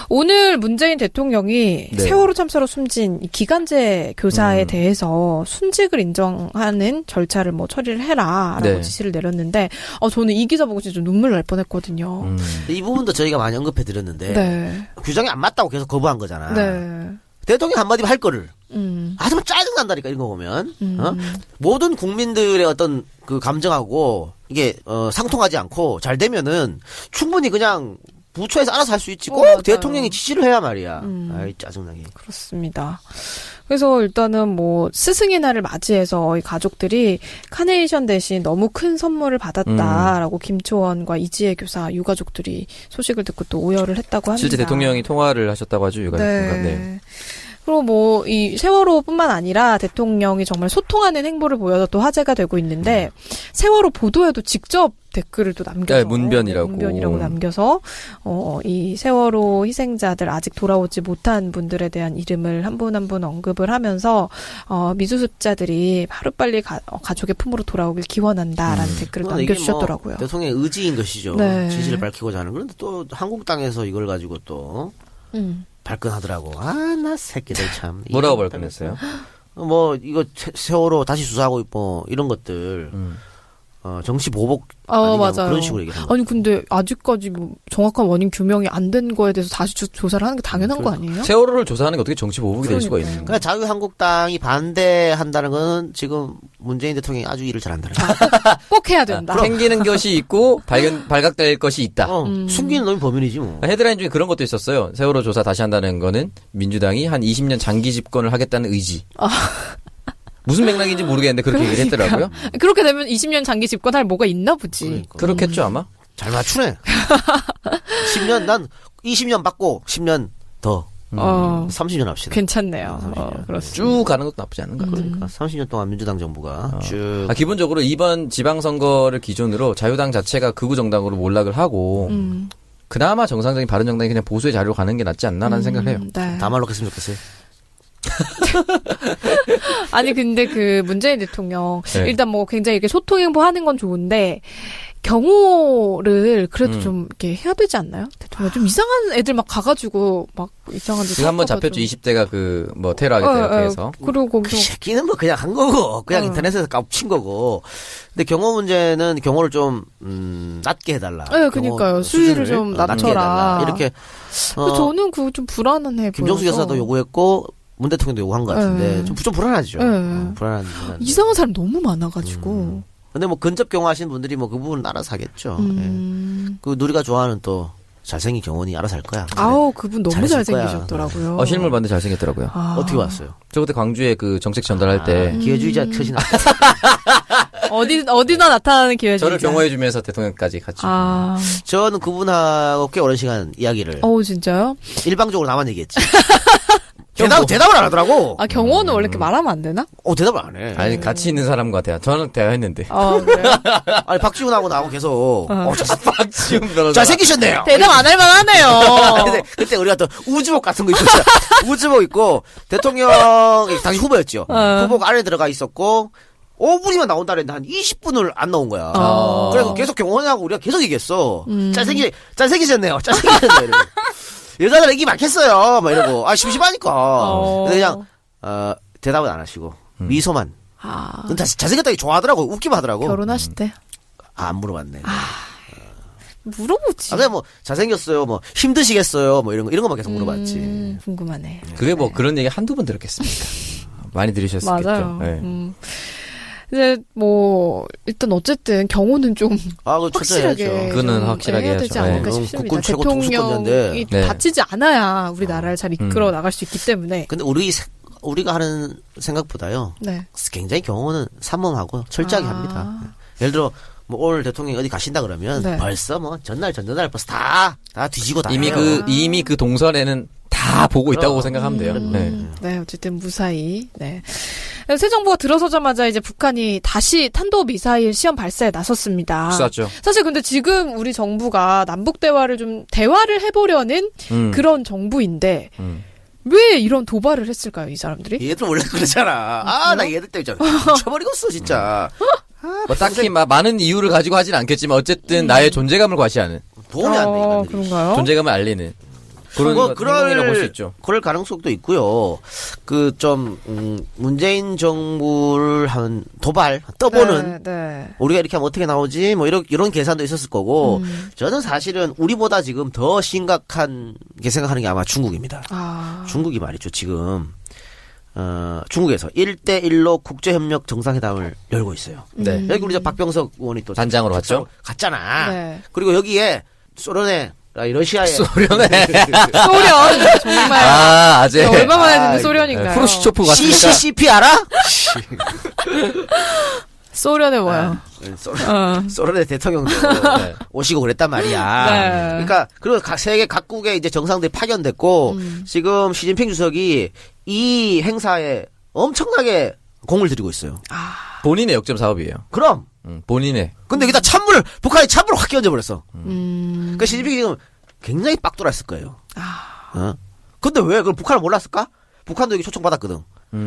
오늘 문재인 대통령이 네. 세월호 참사로 숨진 이 기간제 교사에 대해서 순직을 인정하는 절차를 뭐 처리를 해라라고 네. 지시를 내렸는데 저는 이 기사 보고 진짜 좀 눈물 날 뻔했거든요. 이 부분도 저희가 많이 언급해 드렸는데 네. 규정이 안 맞다고 계속 거부한 거잖아. 네. 대통령 한마디 할 거를 음. 아주 짜증 난다니까 이런 거 보면 모든 국민들의 어떤 그 감정하고 이게 상통하지 않고 잘 되면은 충분히 그냥 부처에서 알아서 할 수 있지. 꼭 맞아요. 대통령이 지시를 해야 말이야. 아이 짜증나게. 그렇습니다. 그래서 일단은 뭐 스승의 날을 맞이해서 이 가족들이 카네이션 대신 너무 큰 선물을 받았다라고 김초원과 이지혜 교사 유가족들이 소식을 듣고 또 오열을 했다고 합니다. 실제 대통령이 통화를 하셨다고 하죠, 유가족과. 네. 그리고 뭐 이 세월호뿐만 아니라 대통령이 정말 소통하는 행보를 보여서 또 화제가 되고 있는데 세월호 보도에도 직접 댓글을 또 남겨서 네, 문변이라고 남겨서 이 세월호 희생자들 아직 돌아오지 못한 분들에 대한 이름을 한 분 한 분 언급을 하면서 미수습자들이 하루빨리 가족의 품으로 돌아오길 기원한다라는 댓글을 남겨주셨더라고요. 뭐 대통령의 의지인 것이죠. 네. 지지를 밝히고자 하는. 그런데 또 한국 땅에서 이걸 가지고 또 발끈하더라고. 나 새끼들 참. 뭐라고 발끈했어요? 뭐 이거 세월호 다시 수사하고 뭐 이런 것들 정치 보복 아니냐 맞아요. 그런 식으로 얘기하는 아니 근데 아직까지 뭐 정확한 원인 규명이 안 된 거에 대해서 다시 조사를 하는 게 당연한 거 아니에요? 세월호를 조사하는 게 어떻게 정치 보복이 될 수가 있는 그러니까 자유한국당이 반대한다는 건 지금 문재인 대통령이 아주 일을 잘한다는 거야. 꼭 해야 된다. 생기는 것이 있고 발각될 것이 있다. 숨기는 놈이 범인이지 뭐. 헤드라인 중에 그런 것도 있었어요. 세월호 조사 다시 한다는 거는 민주당이 한 20년 장기 집권을 하겠다는 의지. 무슨 맥락인지 모르겠는데 그렇게 얘기를 했더라고요. 그렇게 되면 20년 장기 집권할 뭐가 있나 보지. 그렇겠죠 아마. 잘 맞추네. 10년 난 20년 받고 10년 더 30년 합시다. 괜찮네요. 그렇습니다. 쭉 가는 것도 나쁘지 않은 것 같아요. 그러니까 30년 동안 민주당 정부가 쭉 기본적으로 이번 지방선거를 기준으로 자유당 자체가 극우 정당으로 몰락을 하고 그나마 정상적인 바른정당이 그냥 보수의 자리로 가는 게 낫지 않나라는 생각을 해요. 네. 다 말로 했으면 좋겠어요. 아니 근데 그 문재인 대통령 네. 일단 뭐 굉장히 이렇게 소통 행보하는 건 좋은데 경호를 그래도 좀 이렇게 해야 되지 않나요? 대통령 좀 이상한 애들 막 가가지고 막 이상한 데 그 한 번 잡혔죠. 20대가 그 뭐 테러하겠다 이렇게 해서. 그리고 그 거기서 새끼는 뭐 그냥 한 거고 그냥 인터넷에서 깝친 거고. 근데 경호 문제는 경호를 좀 낮게 해달라. 네, 그러니까요. 수위를 좀 낮게 낮춰라. 해달라. 이렇게 저는 그거 좀 불안해 김정수 보여서. 여사도 요구했고 문 대통령도 요구한 것 같은데 좀 불안하죠. 불안한. 이상한 사람 너무 많아가지고. 근데 뭐 근접 경호하시는 분들이 뭐 그 부분은 알아서 하겠죠. 예. 그 누리가 좋아하는 또 잘생긴 경호원이 알아서 할 거야. 아우 그분 너무 잘해줄 거야. 잘생기셨더라고요. 실물 봤는데 잘생겼더라고요. 어떻게 봤어요? 저 그때 광주에 그 정책 전달할 때 기회주의자 처신. 어디나 나타나는 기회죠. 저를 경호해주면서 대통령까지 같이. 저는 그분하고 꽤 오랜 시간 이야기를 진짜요? 일방적으로 나만 얘기했지. 대답을 안 하더라고. 아, 경호는 원래 이렇게 말하면 안 되나? 대답을 안 해. 아니 같이 있는 사람과 저는 대화했는데. 그래요? 아니, 박지훈하고 나하고 계속, 박지훈 변호사. 잘생기셨네요. 대답 안 할 만하네요. 근데 그때 우리가 또 우주복 같은 거 입고 있었잖아. 우주복 입고 대통령 당시 후보였죠. 후보가 안에 들어가 있었고 5분이면 나온다 그랬는데 한 20분을 안 나온 거야. 그래서 계속 경호하고 우리가 계속 얘기했어. 잘생기셨네요. 잘생기셨네요. 이러고. 여자들 얘기 많겠어요. 막 이러고 심심하니까. 근데 그냥 대답은 안 하시고 미소만. 근데 잘생겼다기 좋아하더라고. 웃기만 하더라고. 결혼하실 때? 안 물어봤네. 물어보지. 그냥 뭐 잘생겼어요. 뭐 힘드시겠어요. 뭐 이런 것만 계속 물어봤지. 궁금하네. 그게 뭐 그런 얘기 한두 번 들었겠습니까? 많이 들으셨겠죠. 맞아요. 네. 이제 뭐 일단 어쨌든 경호는 좀 확실하게 그거는 좀 확실하게 해야 되지 해야죠. 않을까 네. 싶습니다. 국군 최고 대통령이 통수권자인데. 네. 다치지 않아야 우리나라를 잘 이끌어 나갈 수 있기 때문에. 근데 우리가 하는 생각보다요. 네. 굉장히 경호는 삼엄하고 철저하게 합니다. 예를 들어 뭐 오늘 대통령이 어디 가신다 그러면 네. 벌써 뭐 전날 벌써 다 뒤지고 다 이미 해요. 이미 그 동선에는 다 보고 있다고 생각하면 돼요. 네, 어쨌든 무사히. 네. 새 정부가 들어서자마자 이제 북한이 다시 탄도미사일 시험 발사에 나섰습니다. 쐈죠. 사실 근데 지금 우리 정부가 남북 대화를 해보려는 그런 정부인데 왜 이런 도발을 했을까요, 이 사람들이? 얘들 원래 그러잖아. 나 얘들 때문에 쳐버리겠어 진짜. 뭐 딱히 많은 이유를 가지고 하진 않겠지만 어쨌든 나의 존재감을 과시하는 도움이 안 돼, 인간들이. 그런가요? 존재감을 알리는 그런 행동이라고 볼 수 있죠. 그럴 가능성도 있고요. 문재인 정부를 한 도발, 떠보는. 네. 우리가 이렇게 하면 어떻게 나오지? 뭐 이런 계산도 있었을 거고. 저는 사실은 우리보다 지금 더 심각한 게 생각하는 게 아마 중국입니다. 중국이 말이죠, 지금. 중국에서 1대1로 국제협력 정상회담을 열고 있어요. 네. 여기 우리 박병석 의원이 또 단장으로 갔죠? 갔잖아. 네. 그리고 여기에 러시아의 소련에 소련 정말 아재 얼마만에 듣는 소련인가요? 프루시초프 같으니까 CCCP 알아? 소련의 뭐요? 소련의 대통령도 오시고 그랬단 말이야. 네. 그러니까 그리고 세계 각국의 이제 정상들이 파견됐고 지금 시진핑 주석이 이 행사에 엄청나게 공을 들이고 있어요. 본인의 역점 사업이에요. 그럼 본인의. 근데 여기다 북한이 찬물을 확 끼얹어버렸어. 그러니까 시진핑이 지금 굉장히 빡돌았을 거예요. 근데 왜 그걸 북한을 몰랐을까? 북한도 여기 초청받았거든.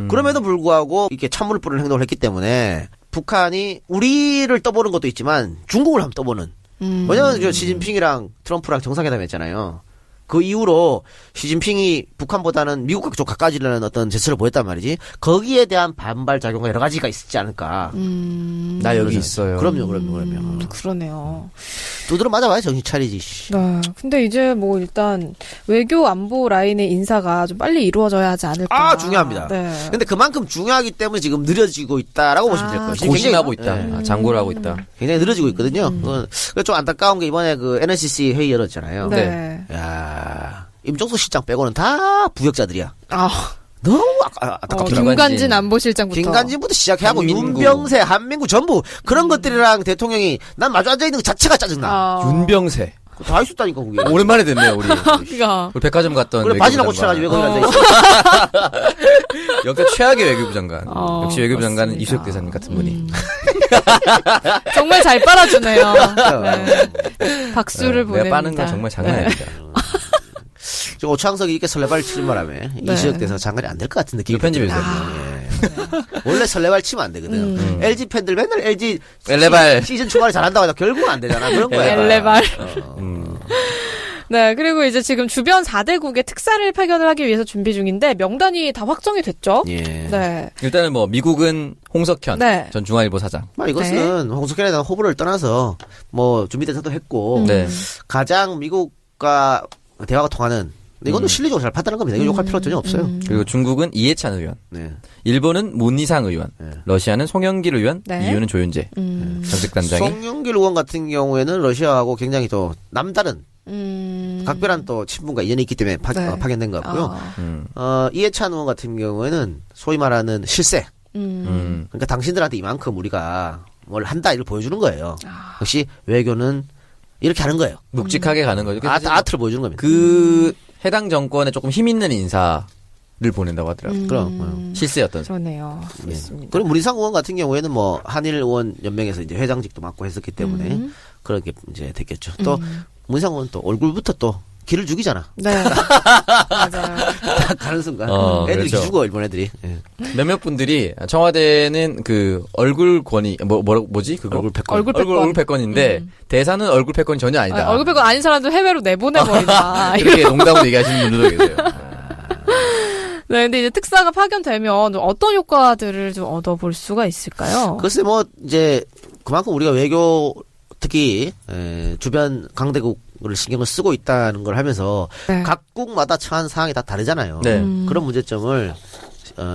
그럼에도 불구하고 이렇게 찬물을 뿌리는 행동을 했기 때문에 북한이 우리를 떠보는 것도 있지만 중국을 한번 떠보는. 왜냐면 저 시진핑이랑 트럼프랑 정상회담 했잖아요. 그 이후로 시진핑이 북한보다는 미국과 좀 가까워지려는 어떤 제스처를 보였단 말이지. 거기에 대한 반발 작용과 여러 가지가 있지 않을까. 나 여기 있어요. 그럼요. 그러네요. 두드러 맞아봐야 정신 차리지. 네. 근데 이제 뭐 일단 외교 안보 라인의 인사가 좀 빨리 이루어져야 하지 않을까. 중요합니다. 네. 근데 그만큼 중요하기 때문에 지금 느려지고 있다라고 보시면 될 거예요. 고심하고 있다. 장고를 하고 있다. 굉장히 느려지고 있거든요. 좀 안타까운 게 이번에 그 NSC 회의 열었잖아요. 네. 야, 임종석 실장 빼고는 다 부역자들이야. 너무 안타깝더라고요. 김관진 안보실장부터. 김관진부터 시작해하고 한민구. 윤병세, 한민구 전부 그런 것들이랑 대통령이 난 마주 앉아 있는 것 자체가 짜증나. 윤병세. 다 있었다니까 그게. 오랜만에 됐네요, 우리. 그러니까. 우리 백화점 갔던. 그래 바지나 고쳐가지고 왜 거기 앉아 있어? 역대 최악의 외교부 장관. 역시 외교부 맞습니다. 장관은 이수혁 대사님 같은 분이. 정말 잘 빨아주네요. 네. 박수를 보냅니다. 내가 빠는 건 정말 장난이 아니다. 지금 오창석이 이렇게 설레발 치는 바람에 이수혁 대사 장관이 안 될 것 같은 느낌이. 이거 편집해주세요. 원래 설레발 치면 안 되거든. LG 팬들 맨날 LG 엘레발. 시즌 초반에 잘한다고 해서 결국은 안 되잖아. 그런 거야. 엘레발. 네, 그리고 이제 지금 주변 4대국의 특사를 파견을 하기 위해서 준비 중인데 명단이 다 확정이 됐죠? 예. 네. 일단은 뭐 미국은 홍석현 네. 전 중앙일보 사장. 이것은 홍석현에 대한 호불호를 떠나서 뭐 준비대사도 했고 네. 가장 미국과 대화가 통하는 이거는 실리적으로 잘 판단한 겁니다. 이거 욕할 필요 전혀 없어요. 그리고 중국은 이해찬 의원. 네. 일본은 문희상 의원. 네. 러시아는 송영길 의원. 네. 이유는 조윤재. 정책단장이. 송영길 의원 같은 경우에는 러시아하고 굉장히 또 남다른 각별한 또 친분과 인연이 있기 때문에 네. 파견된 것 같고요. 이해찬 의원 같은 경우에는 소위 말하는 실세. 그러니까 당신들한테 이만큼 우리가 뭘 한다 이걸 보여주는 거예요. 역시 외교는 이렇게 하는 거예요. 묵직하게 가는 거죠. 아트를 보여주는 겁니다. 그 해당 정권에 조금 힘 있는 인사를 보낸다고 하더라고요. 그럼. 실세였던. 그러네요. 예. 그렇습니다. 그럼 문희상 의원 같은 경우에는 뭐 한일 의원 연맹에서 이제 회장직도 맡고 했었기 때문에 그렇게 이제 됐겠죠. 또 문희상 의원 또 얼굴부터 또 기를 죽이잖아. 네. 맞아요. 딱 가는 순간 애들이 그렇죠. 죽어 일본 애들이. 예. 몇몇 분들이 청와대는 그 얼굴 권위 뭐지 그거 얼굴 패권. 얼굴 패권인데 대사는 얼굴 패권이 전혀 아니다. 얼굴 빼고 아닌 사람들 해외로 내보내버린다. 이렇게 농담으로 얘기하시는 분들도 계세요. 네, 근데 이제 특사가 파견되면 좀 어떤 효과들을 좀 얻어볼 수가 있을까요? 글쎄 뭐 이제 그만큼 우리가 외교 특히 주변 강대국을 신경을 쓰고 있다는 걸 하면서 네. 각국마다 처한 사항이 다 다르잖아요. 네. 그런 문제점을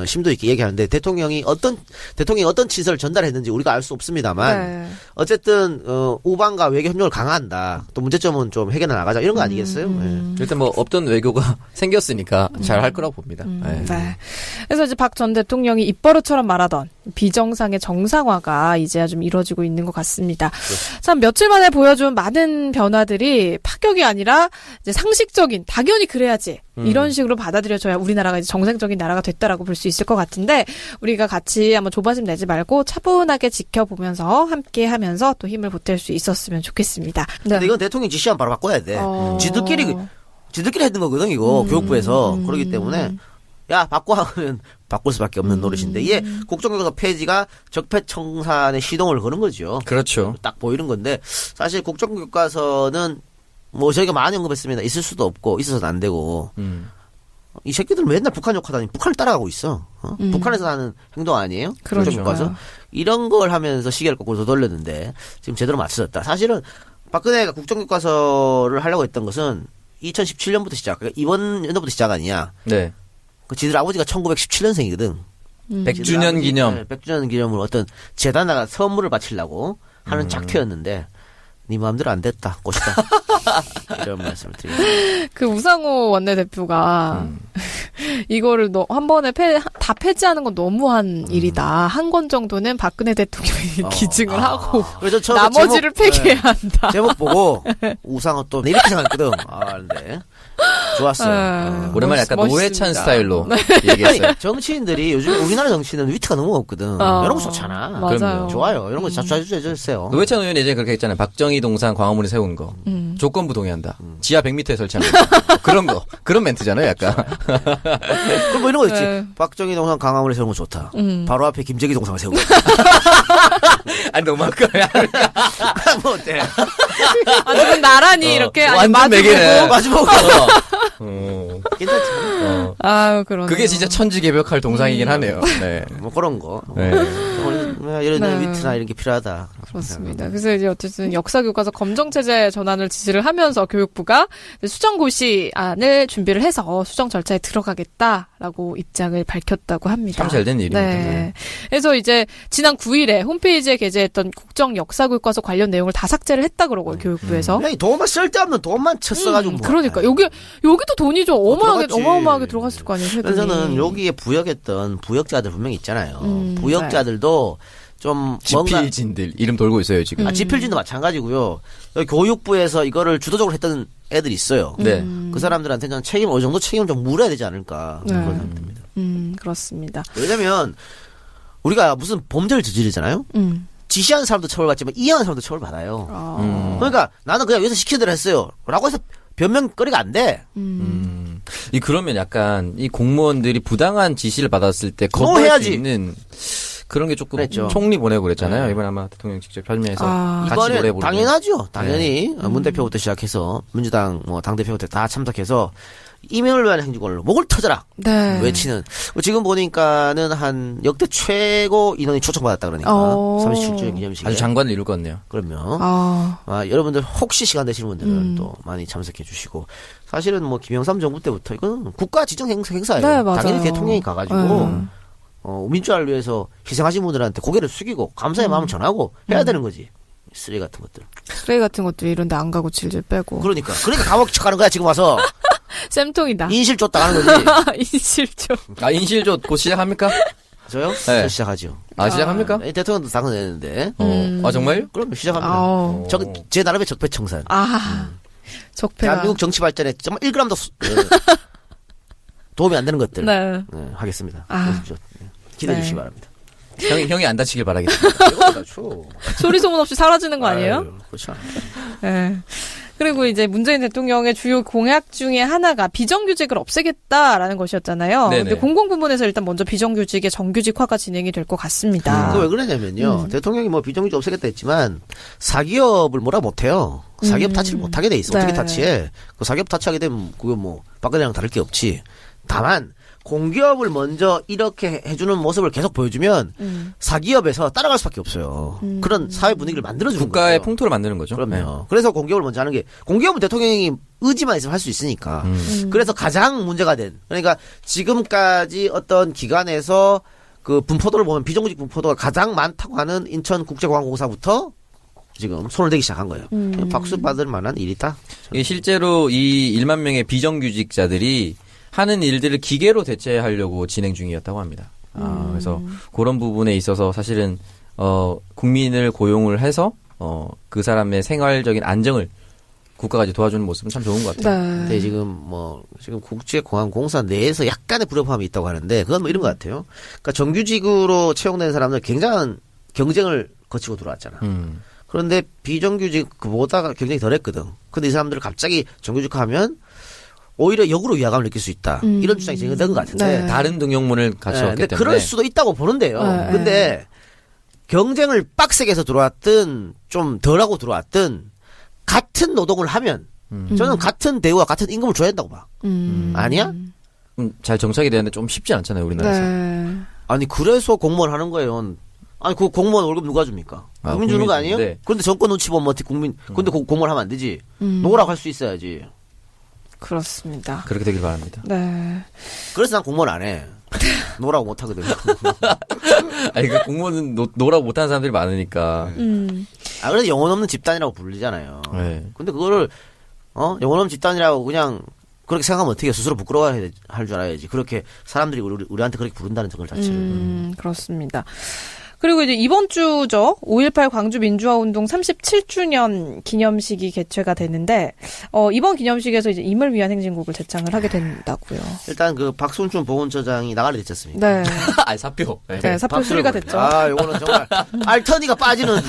심도 있게 얘기하는데 대통령이 어떤 치서를 전달했는지 우리가 알 수 없습니다만 네. 어쨌든 우방과 외교 협력을 강화한다. 또 문제점은 좀 해결해 나가자 이런 거 아니겠어요? 예. 일단 뭐 없던 외교가 생겼으니까 잘 할 거라고 봅니다. 네. 네. 그래서 이제 박 전 대통령이 입버릇처럼 말하던 비정상의 정상화가 이제야 좀 이루어지고 있는 것 같습니다. 참 며칠 만에 보여준 많은 변화들이 파격이 아니라 이제 상식적인 당연히 그래야지 이런 식으로 받아들여져야 우리나라가 이제 정상적인 나라가 됐다라고 볼 수 있을 것 같은데 우리가 같이 한번 조바심 내지 말고 차분하게 지켜보면서 함께하면서 또 힘을 보탤 수 있었으면 좋겠습니다. 네. 근데 이건 대통령 지시하면 바로 바꿔야 돼. 지들끼리 했던 거거든 이거 교육부에서. 그렇기 때문에 야 바꿔 하면 바꿀 수밖에 없는 노릇인데 이게 국정교과서 폐지가 적폐청산의 시동을 거는 거죠. 그렇죠. 딱 보이는 건데 사실 국정교과서는 뭐 저희가 많이 언급했습니다. 있을 수도 없고 있어서는 안 되고 이 새끼들 맨날 북한 욕하다니 북한을 따라가고 있어. 북한에서 하는 행동 아니에요? 그렇죠. 국정교과서 이런 걸 하면서 시계를 거꾸로 돌렸는데 지금 제대로 맞춰졌다. 사실은 박근혜가 국정교과서를 하려고 했던 것은 2017년부터 시작. 그러니까 이번 연도부터 시작 아니야. 네. 그 지들 아버지가 1917년생이거든. 100주년 기념. 100주년 기념을 어떤 재단에다가 선물을 바치려고 하는 작태였는데 네 마음대로 안 됐다. 꽃이다. 이런 말씀을 드립니다. 그 우상호 원내대표가 이거를 한 번에 다 폐지하는 건 너무한 일이다. 한 권 정도는 박근혜 대통령이 기증을 하고 그래서 처음에 나머지를 폐기해야 한다. 제목 보고 우상호 또 이렇게 생각했거든. 근데 좋았어요. 오랜만에 약간 멋있습니다. 노회찬 스타일로 아니, 얘기했어요. 정치인들이 요즘 우리나라 정치는 위트가 너무 없거든. 이런 거 좋잖아. 맞아요. 그럼요. 좋아요. 이런 거 자주 해주세요. 노회찬 의원이 예전에 그렇게 했잖아요. 박정희 동상 광화문에 세운 거. 조건부 동의한다. 지하 100m에 설치하는 거. 그런 거. 그런 멘트잖아요, 약간. 그럼 뭐 이런 거 있지. 네. 박정희 동상 강화문에 세우는 거 좋다. 바로 앞에 김재기 동상을 세우고. 아니, 너무 아까워요. 뭐 어때? 아주 나란히 이렇게 완전 매개네. 마주보고. 괜찮지. 아유, 그러네. 그게 진짜 천지개벽할 동상이긴 하네요. 네. 뭐 그런 거. 네. 이런 네. 위트나 이런 게 필요하다. 그렇습니다. 그래서 이제 어쨌든 역사교과서 검정체제 전환을 지시를 하면서 교육부가 수정고시안을 준비를 해서 수정 절차에 들어가겠다라고 입장을 밝혔다고 합니다. 참 잘 된 일입니다. 네. 그래서 이제 지난 9일에 홈페이지에 게재했던 국정 역사교과서 관련 내용을 다 삭제를 했다 그러고요, 교육부에서. 그냥 돈만 쓸데없는 돈만 쳤어가지고. 뭐. 그러니까 여기도 돈이 좀 들어갔지. 어마어마하게 들어갔을 거 아니에요, 세금이. 그래서 저는 여기에 부역했던 부역자들 분명히 있잖아요. 부역자들도 좀 뭔가 지필진들 이름 돌고 있어요, 지금. 지필진도 마찬가지고요. 여기 교육부에서 이거를 주도적으로 했던 애들이 있어요. 네. 그 사람들한테 저는 어느 정도 책임을 좀 물어야 되지 않을까 네. 그런 생각됩니다. 그렇습니다. 왜냐면 우리가 무슨 범죄를 저지르잖아요. 지시하는 사람도 처벌받지만 이해하는 사람도 처벌받아요. 그러니까 나는 그냥 여기서 시키는 대로 했어요. 라고 해서 변명거리가 안 돼. 그러면 약간 이 공무원들이 부당한 지시를 받았을 때 그거 거부할 해야지. 수 있는 그런 게 조금 그랬죠. 총리 보내고 그랬잖아요. 네. 이번에 아마 대통령 직접 설명해서 같이 이번에 노래 부르고. 당연하죠. 당연히 문 대표부터 시작해서 민주당 당 대표부터 다 참석해서 이명을 위한 행주권을 목을 터져라 네. 외치는. 지금 보니까는 한 역대 최고 인원이 초청받았다 그러니까 37주년 기념식에. 아주 장관을 이룰 것 같네요. 그러면 여러분들 혹시 시간 되시는 분들은 또 많이 참석해 주시고 사실은 뭐 김영삼 정부 때부터 이건 국가 지정 행사예요. 네, 맞아요. 당연히 대통령이 가가지고 민주화를 위해서 희생하신 분들한테 고개를 숙이고 감사의 마음을 전하고 해야 되는 거지. 쓰레기 같은 것들. 쓰레기 같은 것들 이런데 안 가고 질질 빼고. 그러니까 감옥 척하는 거야 지금 와서. 쌤통이다. 인실 쫓다가는 거지. 인실조. 인실조 곧 시작합니까? 저요? 네. 시작하죠. 시작합니까? 대통령도 당선됐는데. 정말요? 그럼 시작합니다. 제 나름의 적폐청산. 적폐가. 대한민국 정치 발전에 정말 1g도 도움이 안 되는 것들 네. 하겠습니다. 아. 기대해 네. 주시기 바랍니다. 형이 안 다치길 바라겠습니다. 이거보다 추워. 소리 소문 없이 사라지는 거 아니에요? 아유, 그렇죠. 네. 그리고 이제 문재인 대통령의 주요 공약 중에 하나가 비정규직을 없애겠다라는 것이었잖아요. 네네. 근데 공공부문에서 일단 먼저 비정규직의 정규직화가 진행이 될 것 같습니다. 그거 왜 그러냐면요. 대통령이 뭐 비정규직 없애겠다 했지만 사기업을 뭐라 못해요. 사기업 타치를 못하게 돼 있어. 어떻게 네. 타치해? 그 사기업 타치하게 되면 그거 뭐 박근혜랑 다를 게 없지. 다만 공기업을 먼저 이렇게 해주는 모습을 계속 보여주면 사기업에서 따라갈 수밖에 없어요. 그런 사회 분위기를 만들어주는 국가의 거죠. 풍토를 만드는 거죠. 그럼요. 네. 그래서 공기업을 먼저 하는 게 공기업은 대통령이 의지만 있으면 할 수 있으니까. 그래서 가장 문제가 된 그러니까 지금까지 어떤 기관에서 그 분포도를 보면 비정규직 분포도가 가장 많다고 하는 인천국제공항공사부터 지금 손을 대기 시작한 거예요. 박수 받을 만한 일이다. 이게 실제로 이 1만 명의 비정규직자들이 하는 일들을 기계로 대체하려고 진행 중이었다고 합니다. 그래서 그런 부분에 있어서 사실은 국민을 고용을 해서 그 사람의 생활적인 안정을 국가가 이제 도와주는 모습은 참 좋은 것 같아요. 네. 근데 지금 국제공항공사 내에서 약간의 불협화음이 있다고 하는데 그건 뭐 이런 것 같아요. 그러니까 정규직으로 채용된 사람들 굉장한 경쟁을 거치고 들어왔잖아. 그런데 비정규직 그보다 경쟁이 덜했거든. 근데 이 사람들을 갑자기 정규직화하면 오히려 역으로 위화감을 느낄 수 있다. 이런 주장이 진행된 것 같은데. 네. 다른 등용문을 갖췄기 근데 때문에. 그럴 수도 있다고 보는데요. 네. 근데 경쟁을 빡세게 해서 들어왔든 좀 덜하고 들어왔든 같은 노동을 하면 저는 같은 대우와 같은 임금을 줘야 된다고 봐. 아니야? 잘 정착이 되는데 좀 쉽지 않잖아요, 우리나라에서. 네. 아니 그래서 공무원 하는 거예요. 아니 그 공무원 월급 누가 줍니까? 아, 국민 주는 거 아니에요? 주는데. 그런데 정권 눈치 보면 어떻게 근데 공무원 하면 안 되지. 노라고 할 수 있어야지. 그렇습니다. 그렇게 되길 바랍니다. 네. 그래서 난 공무원 안 해. 노라고 못 하거든. 아니, 그 공무원은 노라고 못하는 사람들이 많으니까. 그래서 영혼 없는 집단이라고 부르잖아요. 네. 근데 그거를 영혼 없는 집단이라고 그냥 그렇게 생각하면 어떻게 해? 스스로 부끄러워할 줄 알아야지. 그렇게 사람들이 우리한테 그렇게 부른다는 걸 자체를. 그렇습니다. 그리고 이제 이번 주죠. 5.18 광주 민주화 운동 37주년 기념식이 개최가 되는데, 이번 기념식에서 이제 임을 위한 행진곡을 제창을 하게 된다고요. 일단 그 박순춘 보훈처장이 나가려 됐지 않습니까? 네. 아니, 사표. 네, 사표 수리가 됐죠. 요거는 정말 알터니가 빠지는.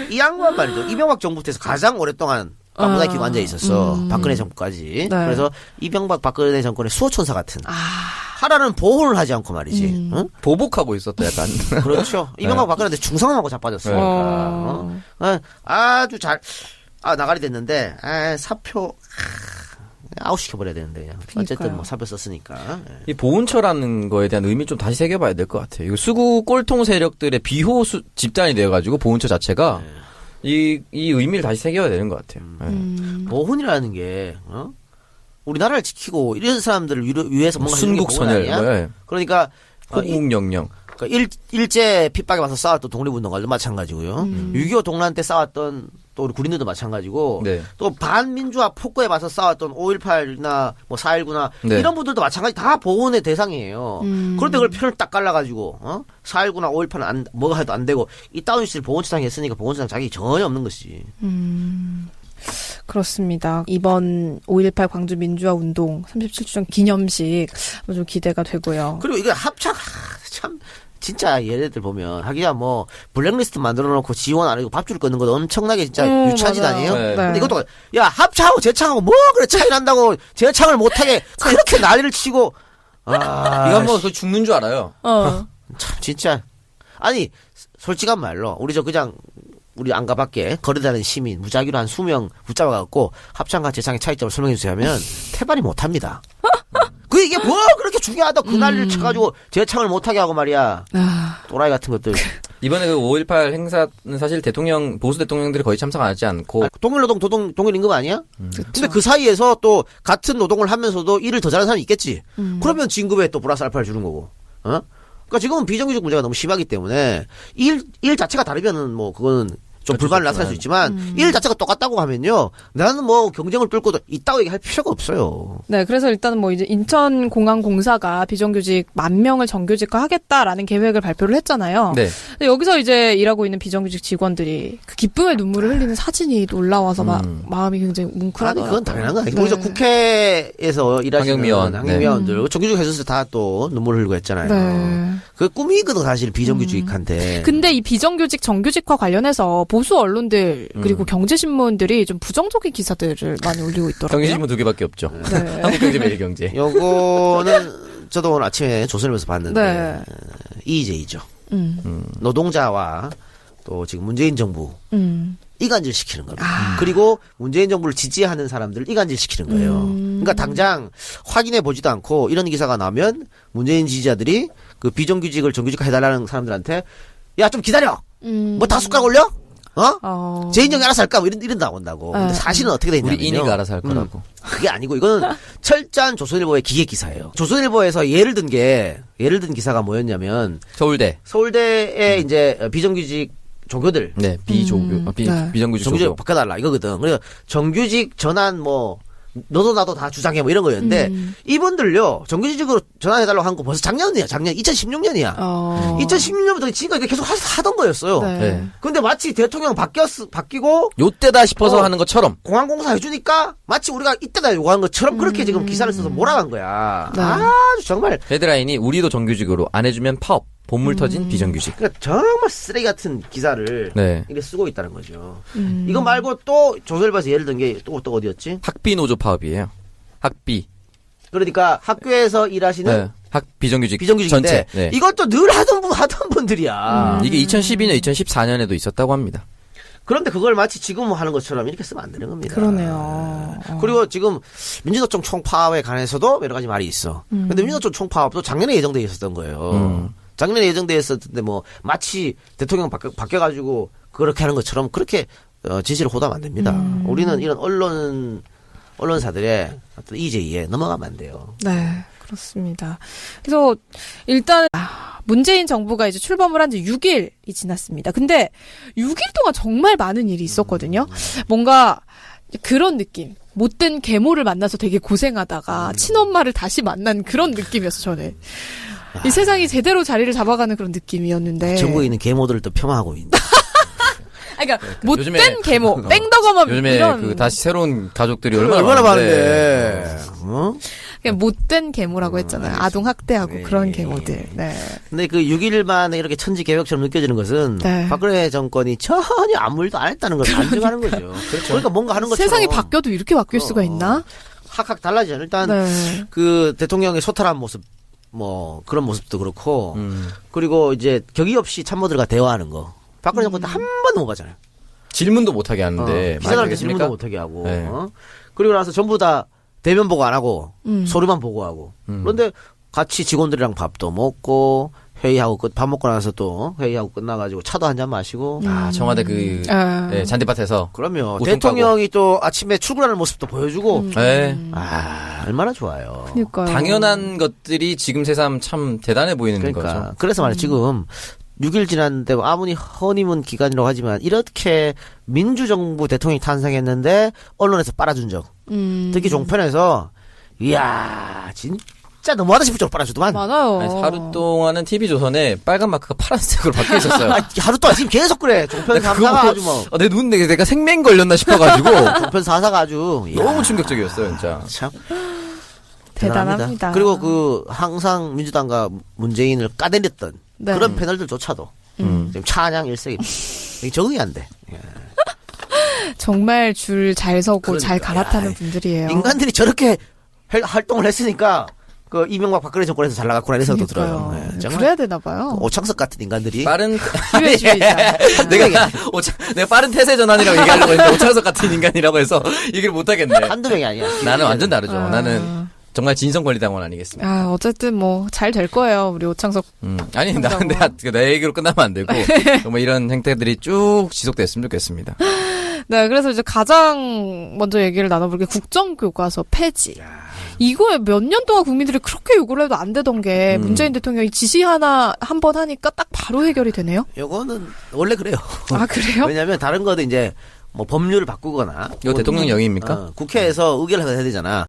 이 양반 말이죠. 이명박 정부 때에서 가장 오랫동안 무사히 기고 앉아 있었어. 박근혜 정부까지. 네. 그래서 이명박 박근혜 정권의 수호천사 같은. 하라는 보호를 하지 않고 말이지. 응? 보복하고 있었다, 약간. 그렇죠. 이명박 박근혜한테 충성하고 자빠졌으니까. 아주 나가리 됐는데, 사표, 아웃시켜버려야 되는데. 어쨌든 뭐 사표 썼으니까. 이 보훈처라는 거에 대한 의미 좀 다시 새겨봐야 될 것 같아요. 이거 수구 꼴통 세력들의 비호 집단이 되어가지고 보훈처 자체가 이 의미를 다시 새겨야 되는 것 같아요. 보훈이라는 게, 우리나라를 지키고 이런 사람들을 위해서 뭔가 순국선열. 네. 그러니까 호국영령. 그러니까 일제 핍박에 와서 싸웠던 독립운동가들도 마찬가지고요. 6.25 동란 때 싸웠던 또 우리 군인들도 마찬가지고 네. 또 반민주화 폭거에 와서 싸웠던 5.18나 뭐 4.19나 네. 이런 분들도 마찬가지 다 보훈의 대상이에요. 그런데 그걸 편을 딱 갈라가지고 4.19나 5.18은 뭐가 해도 안 되고 이 다운시를 보훈처장이 했으니까 보훈처장 자격이 전혀 없는 것이지. 그렇습니다. 이번 5.18 광주 민주화 운동 37주년 기념식 좀 기대가 되고요. 그리고 이거 합창 참 진짜 얘네들 보면 하기야 뭐 블랙리스트 만들어 놓고 지원 안 하고 밥줄 끊는 것도 엄청나게 진짜 유치한 짓 맞아요. 아니에요? 네. 근데 이것도 야 합창하고 재창하고 뭐 그래 차이 난다고 재창을 못하게 그렇게 난리를 치고 이건 뭐 그 죽는 줄 알아요. 참 진짜 아니 솔직한 말로 우리 그냥 우리 안가 밖에 거리다니는 시민 무작위로 한 20명 붙잡아갖고 합창과 재창의 차이점을 설명해 주세요 하면 태반이 못합니다. 이게 뭐 그렇게 중요하다 그 난리를 쳐가지고 재창을 못하게 하고 말이야. 또라이 같은 것들. 이번에 그 5.18 행사는 사실 보수 대통령들이 거의 참석하지 않고. 동일노동 동일임금 아니야? 근데 그 사이에서 또 같은 노동을 하면서도 일을 더 잘하는 사람이 있겠지. 그러면 진급에 또 플러스 알파를 주는 거고. 그러니까 지금은 비정규직 문제가 너무 심하기 때문에 일 자체가 다르면은 뭐 그거는 좀 불만을 나타낼 수 있지만 일 자체가 똑같다고 하면요. 나는 뭐 경쟁을 뚫고도 있다고 얘기할 필요가 없어요. 네, 그래서 일단은 뭐 이제 인천공항공사가 비정규직 10,000명을 정규직화하겠다라는 계획을 발표를 했잖아요. 네. 근데 여기서 이제 일하고 있는 비정규직 직원들이 그 기쁨의 눈물을 흘리는 사진이 또 올라와서 마음이 굉장히 아니 뭉클하더라고요. 그건 당연한 거 아니에요. 네. 우리가 국회에서 일하시는 환경위원들 정규직 해줬을 때 다 또 눈물 흘리고 했잖아요. 네. 그 꿈이거든 사실 비정규직한테. 근데 이 비정규직 정규직화 관련해서 보수 언론들 그리고 경제신문들이 좀 부정적인 기사들을 많이 올리고 있더라고요. 경제신문 2개밖에 없죠. 네. 한국경제, 매일경제. 요거는 저도 오늘 아침에 조선일보에서 봤는데 네. EJ죠. 노동자와 또 지금 문재인 정부 이간질 시키는 겁니다. 그리고 문재인 정부를 지지하는 사람들을 이간질 시키는 거예요. 그러니까 당장 확인해 보지도 않고 이런 기사가 나면 문재인 지지자들이 그 비정규직을 정규직화 해달라는 사람들한테 야 좀 기다려. 뭐 다 숟가락 올려? 재인정이 알아서 할까? 뭐 이런 나온다고. 근데 사실은 어떻게 되냐면요. 우리 인이가 알아서 할 거라고. 그게 아니고 이거는 철저한 조선일보의 기획 기사예요. 조선일보에서 예를 든 기사가 뭐였냐면 서울대에 이제 비정규직 조교들. 네, 비정규직 정규직 조교. 바꿔달라 이거거든. 그래서 정규직 전환 뭐 너도 나도 다 주장해 뭐 이런 거였는데 이분들요 정규직으로 전환해달라고 한 거 벌써 작년 2016년이야. 2016년부터 지금까지 계속 하던 거였어요. 네. 근데 마치 대통령 바뀌고 요때다 싶어서 하는 것처럼. 공항공사 해주니까 마치 우리가 이때다 요구한 것처럼 그렇게 지금 기사를 써서 몰아간 거야. 네. 아주 정말 헤드라인이 우리도 정규직으로 안 해주면 파업. 본물 터진 비정규직. 그러니까 정말 쓰레기 같은 기사를 네. 이렇게 쓰고 있다는 거죠. 이거 말고 또 조선일보에서 예를 든 게 또 어디였지? 학비 노조 파업이에요. 학비. 그러니까 학교에서 일하시는 비정규직인데 전체. 네. 이것도 늘 하던 분들이야. 이게 2012년, 2014년에도 있었다고 합니다. 그런데 그걸 마치 지금 하는 것처럼 이렇게 쓰면 안 되는 겁니다. 그러네요. 그리고 지금 민주노총 총파업에 관해서도 여러 가지 말이 있어. 근데 민주노총 총파업도 작년에 예정돼 있었던 거예요. 작년에 예정돼 있었는데 뭐 마치 대통령 바뀌어가지고 그렇게 하는 것처럼 그렇게 지시를 호도하면 안 됩니다. 우리는 이런 언론사들의 어떤 EJ에 넘어가면 안 돼요. 네, 그렇습니다. 그래서 일단 문재인 정부가 이제 출범을 한 지 6일이 지났습니다. 근데 6일 동안 정말 많은 일이 있었거든요. 뭔가 그런 느낌. 못된 계모를 만나서 되게 고생하다가 친엄마를 다시 만난 그런 느낌이었어, 저는. 이 세상이 제대로 자리를 잡아가는 그런 느낌이었는데. 전국에 있는 계모들을 또 폄하하고 있는. 그러니까 못된 계모, 뺑덕어멈 요즘에 이런. 그 다시 새로운 가족들이 얼마나 많은데. 그냥 못된 계모라고 했잖아요. 아동 학대하고 그런 계모들. 네. 근데 그 6일 만에 이렇게 천지 개벽처럼 느껴지는 것은 네. 박근혜 정권이 전혀 아무 일도 안 했다는 걸 반증하는 거죠. 그러니까 뭔가 하는 것처럼. 세상이 바뀌어도 이렇게 바뀔 수가 있나? 확 달라지잖아요. 일단 네. 그 대통령의 소탈한 모습 뭐 그런 모습도 그렇고 그리고 이제 격의 없이 참모들과 대화하는 거. 박근혜 정권 때 한 번도 못 가잖아요. 질문도 못하게 하는데. 기자들한테 질문도 못하게 하고. 네. 그리고 나서 전부 다 대면 보고 안 하고 서류만 보고하고. 그런데 같이 직원들이랑 밥도 먹고 회의하고 밥 먹고 나서 또 회의하고 끝나가지고 차도 한잔 마시고. 청와대 네, 잔디밭에서. 그럼요. 우통 대통령이 또 아침에 출근하는 모습도 보여주고. 네. 얼마나 좋아요. 그러니까요. 당연한 것들이 지금 세상 참 대단해 보이는 거죠. 그래서 말이야 지금 6일 지났는데 아무리 허니문 기간이라고 하지만 이렇게 민주정부 대통령이 탄생했는데 언론에서 빨아준 적. 특히 종편에서 이야 진짜 너무하다 싶을 정도로 빨아주더만. 많아요. 아니, 하루 동안은 TV조선에 빨간 마크가 파란색으로 바뀌어 있었어요. 하루 동안 지금 계속 그래. 종편 4사가 아주 뭐. 내 눈 내가 생맹 걸렸나 싶어가지고. 종편 4사가 아주. 너무 충격적이었어요, 진짜. 참. 대단합니다. 그리고 그 항상 민주당과 문재인을 까대렸던 네. 그런 패널들조차도 지금 찬양 일색입니다. 이게 적응이 안 돼. 정말 줄 잘 서고 잘 갈아타는 분들이에요. 인간들이 저렇게 활동을 했으니까 그 이명박 박근혜 정권에서 잘 나갔구나 이런 생각도 들어요. 네, 정말 그래야 되나 봐요. 오창석 같은 인간들이 빠른 기회주의자. 내가 빠른 태세 전환이라고 얘기하려고 했는데 오창석 같은 인간이라고 해서 얘기를 못 하겠네. 한두 명이 아니야. 나는 완전 다르죠. 나는 정말 진성권리당원 아니겠습니까? 어쨌든 뭐 잘 될 거예요. 우리 오창석. 아니 내 얘기로 끝나면 안 되고 정말 이런 행태들이 쭉 지속됐으면 좋겠습니다. 네, 그래서 이제 가장 먼저 얘기를 나눠볼 게 국정교과서 폐지. 이거에 몇 년 동안 국민들이 그렇게 요구를 해도 안 되던 게 문재인 대통령이 지시 하나 한 번 하니까 딱 바로 해결이 되네요. 요거는 원래 그래요. 아, 그래요? 왜냐하면 다른 거는 이제 뭐 법률을 바꾸거나 이거 대통령 영입니까? 국회에서 의결을 해야 되잖아.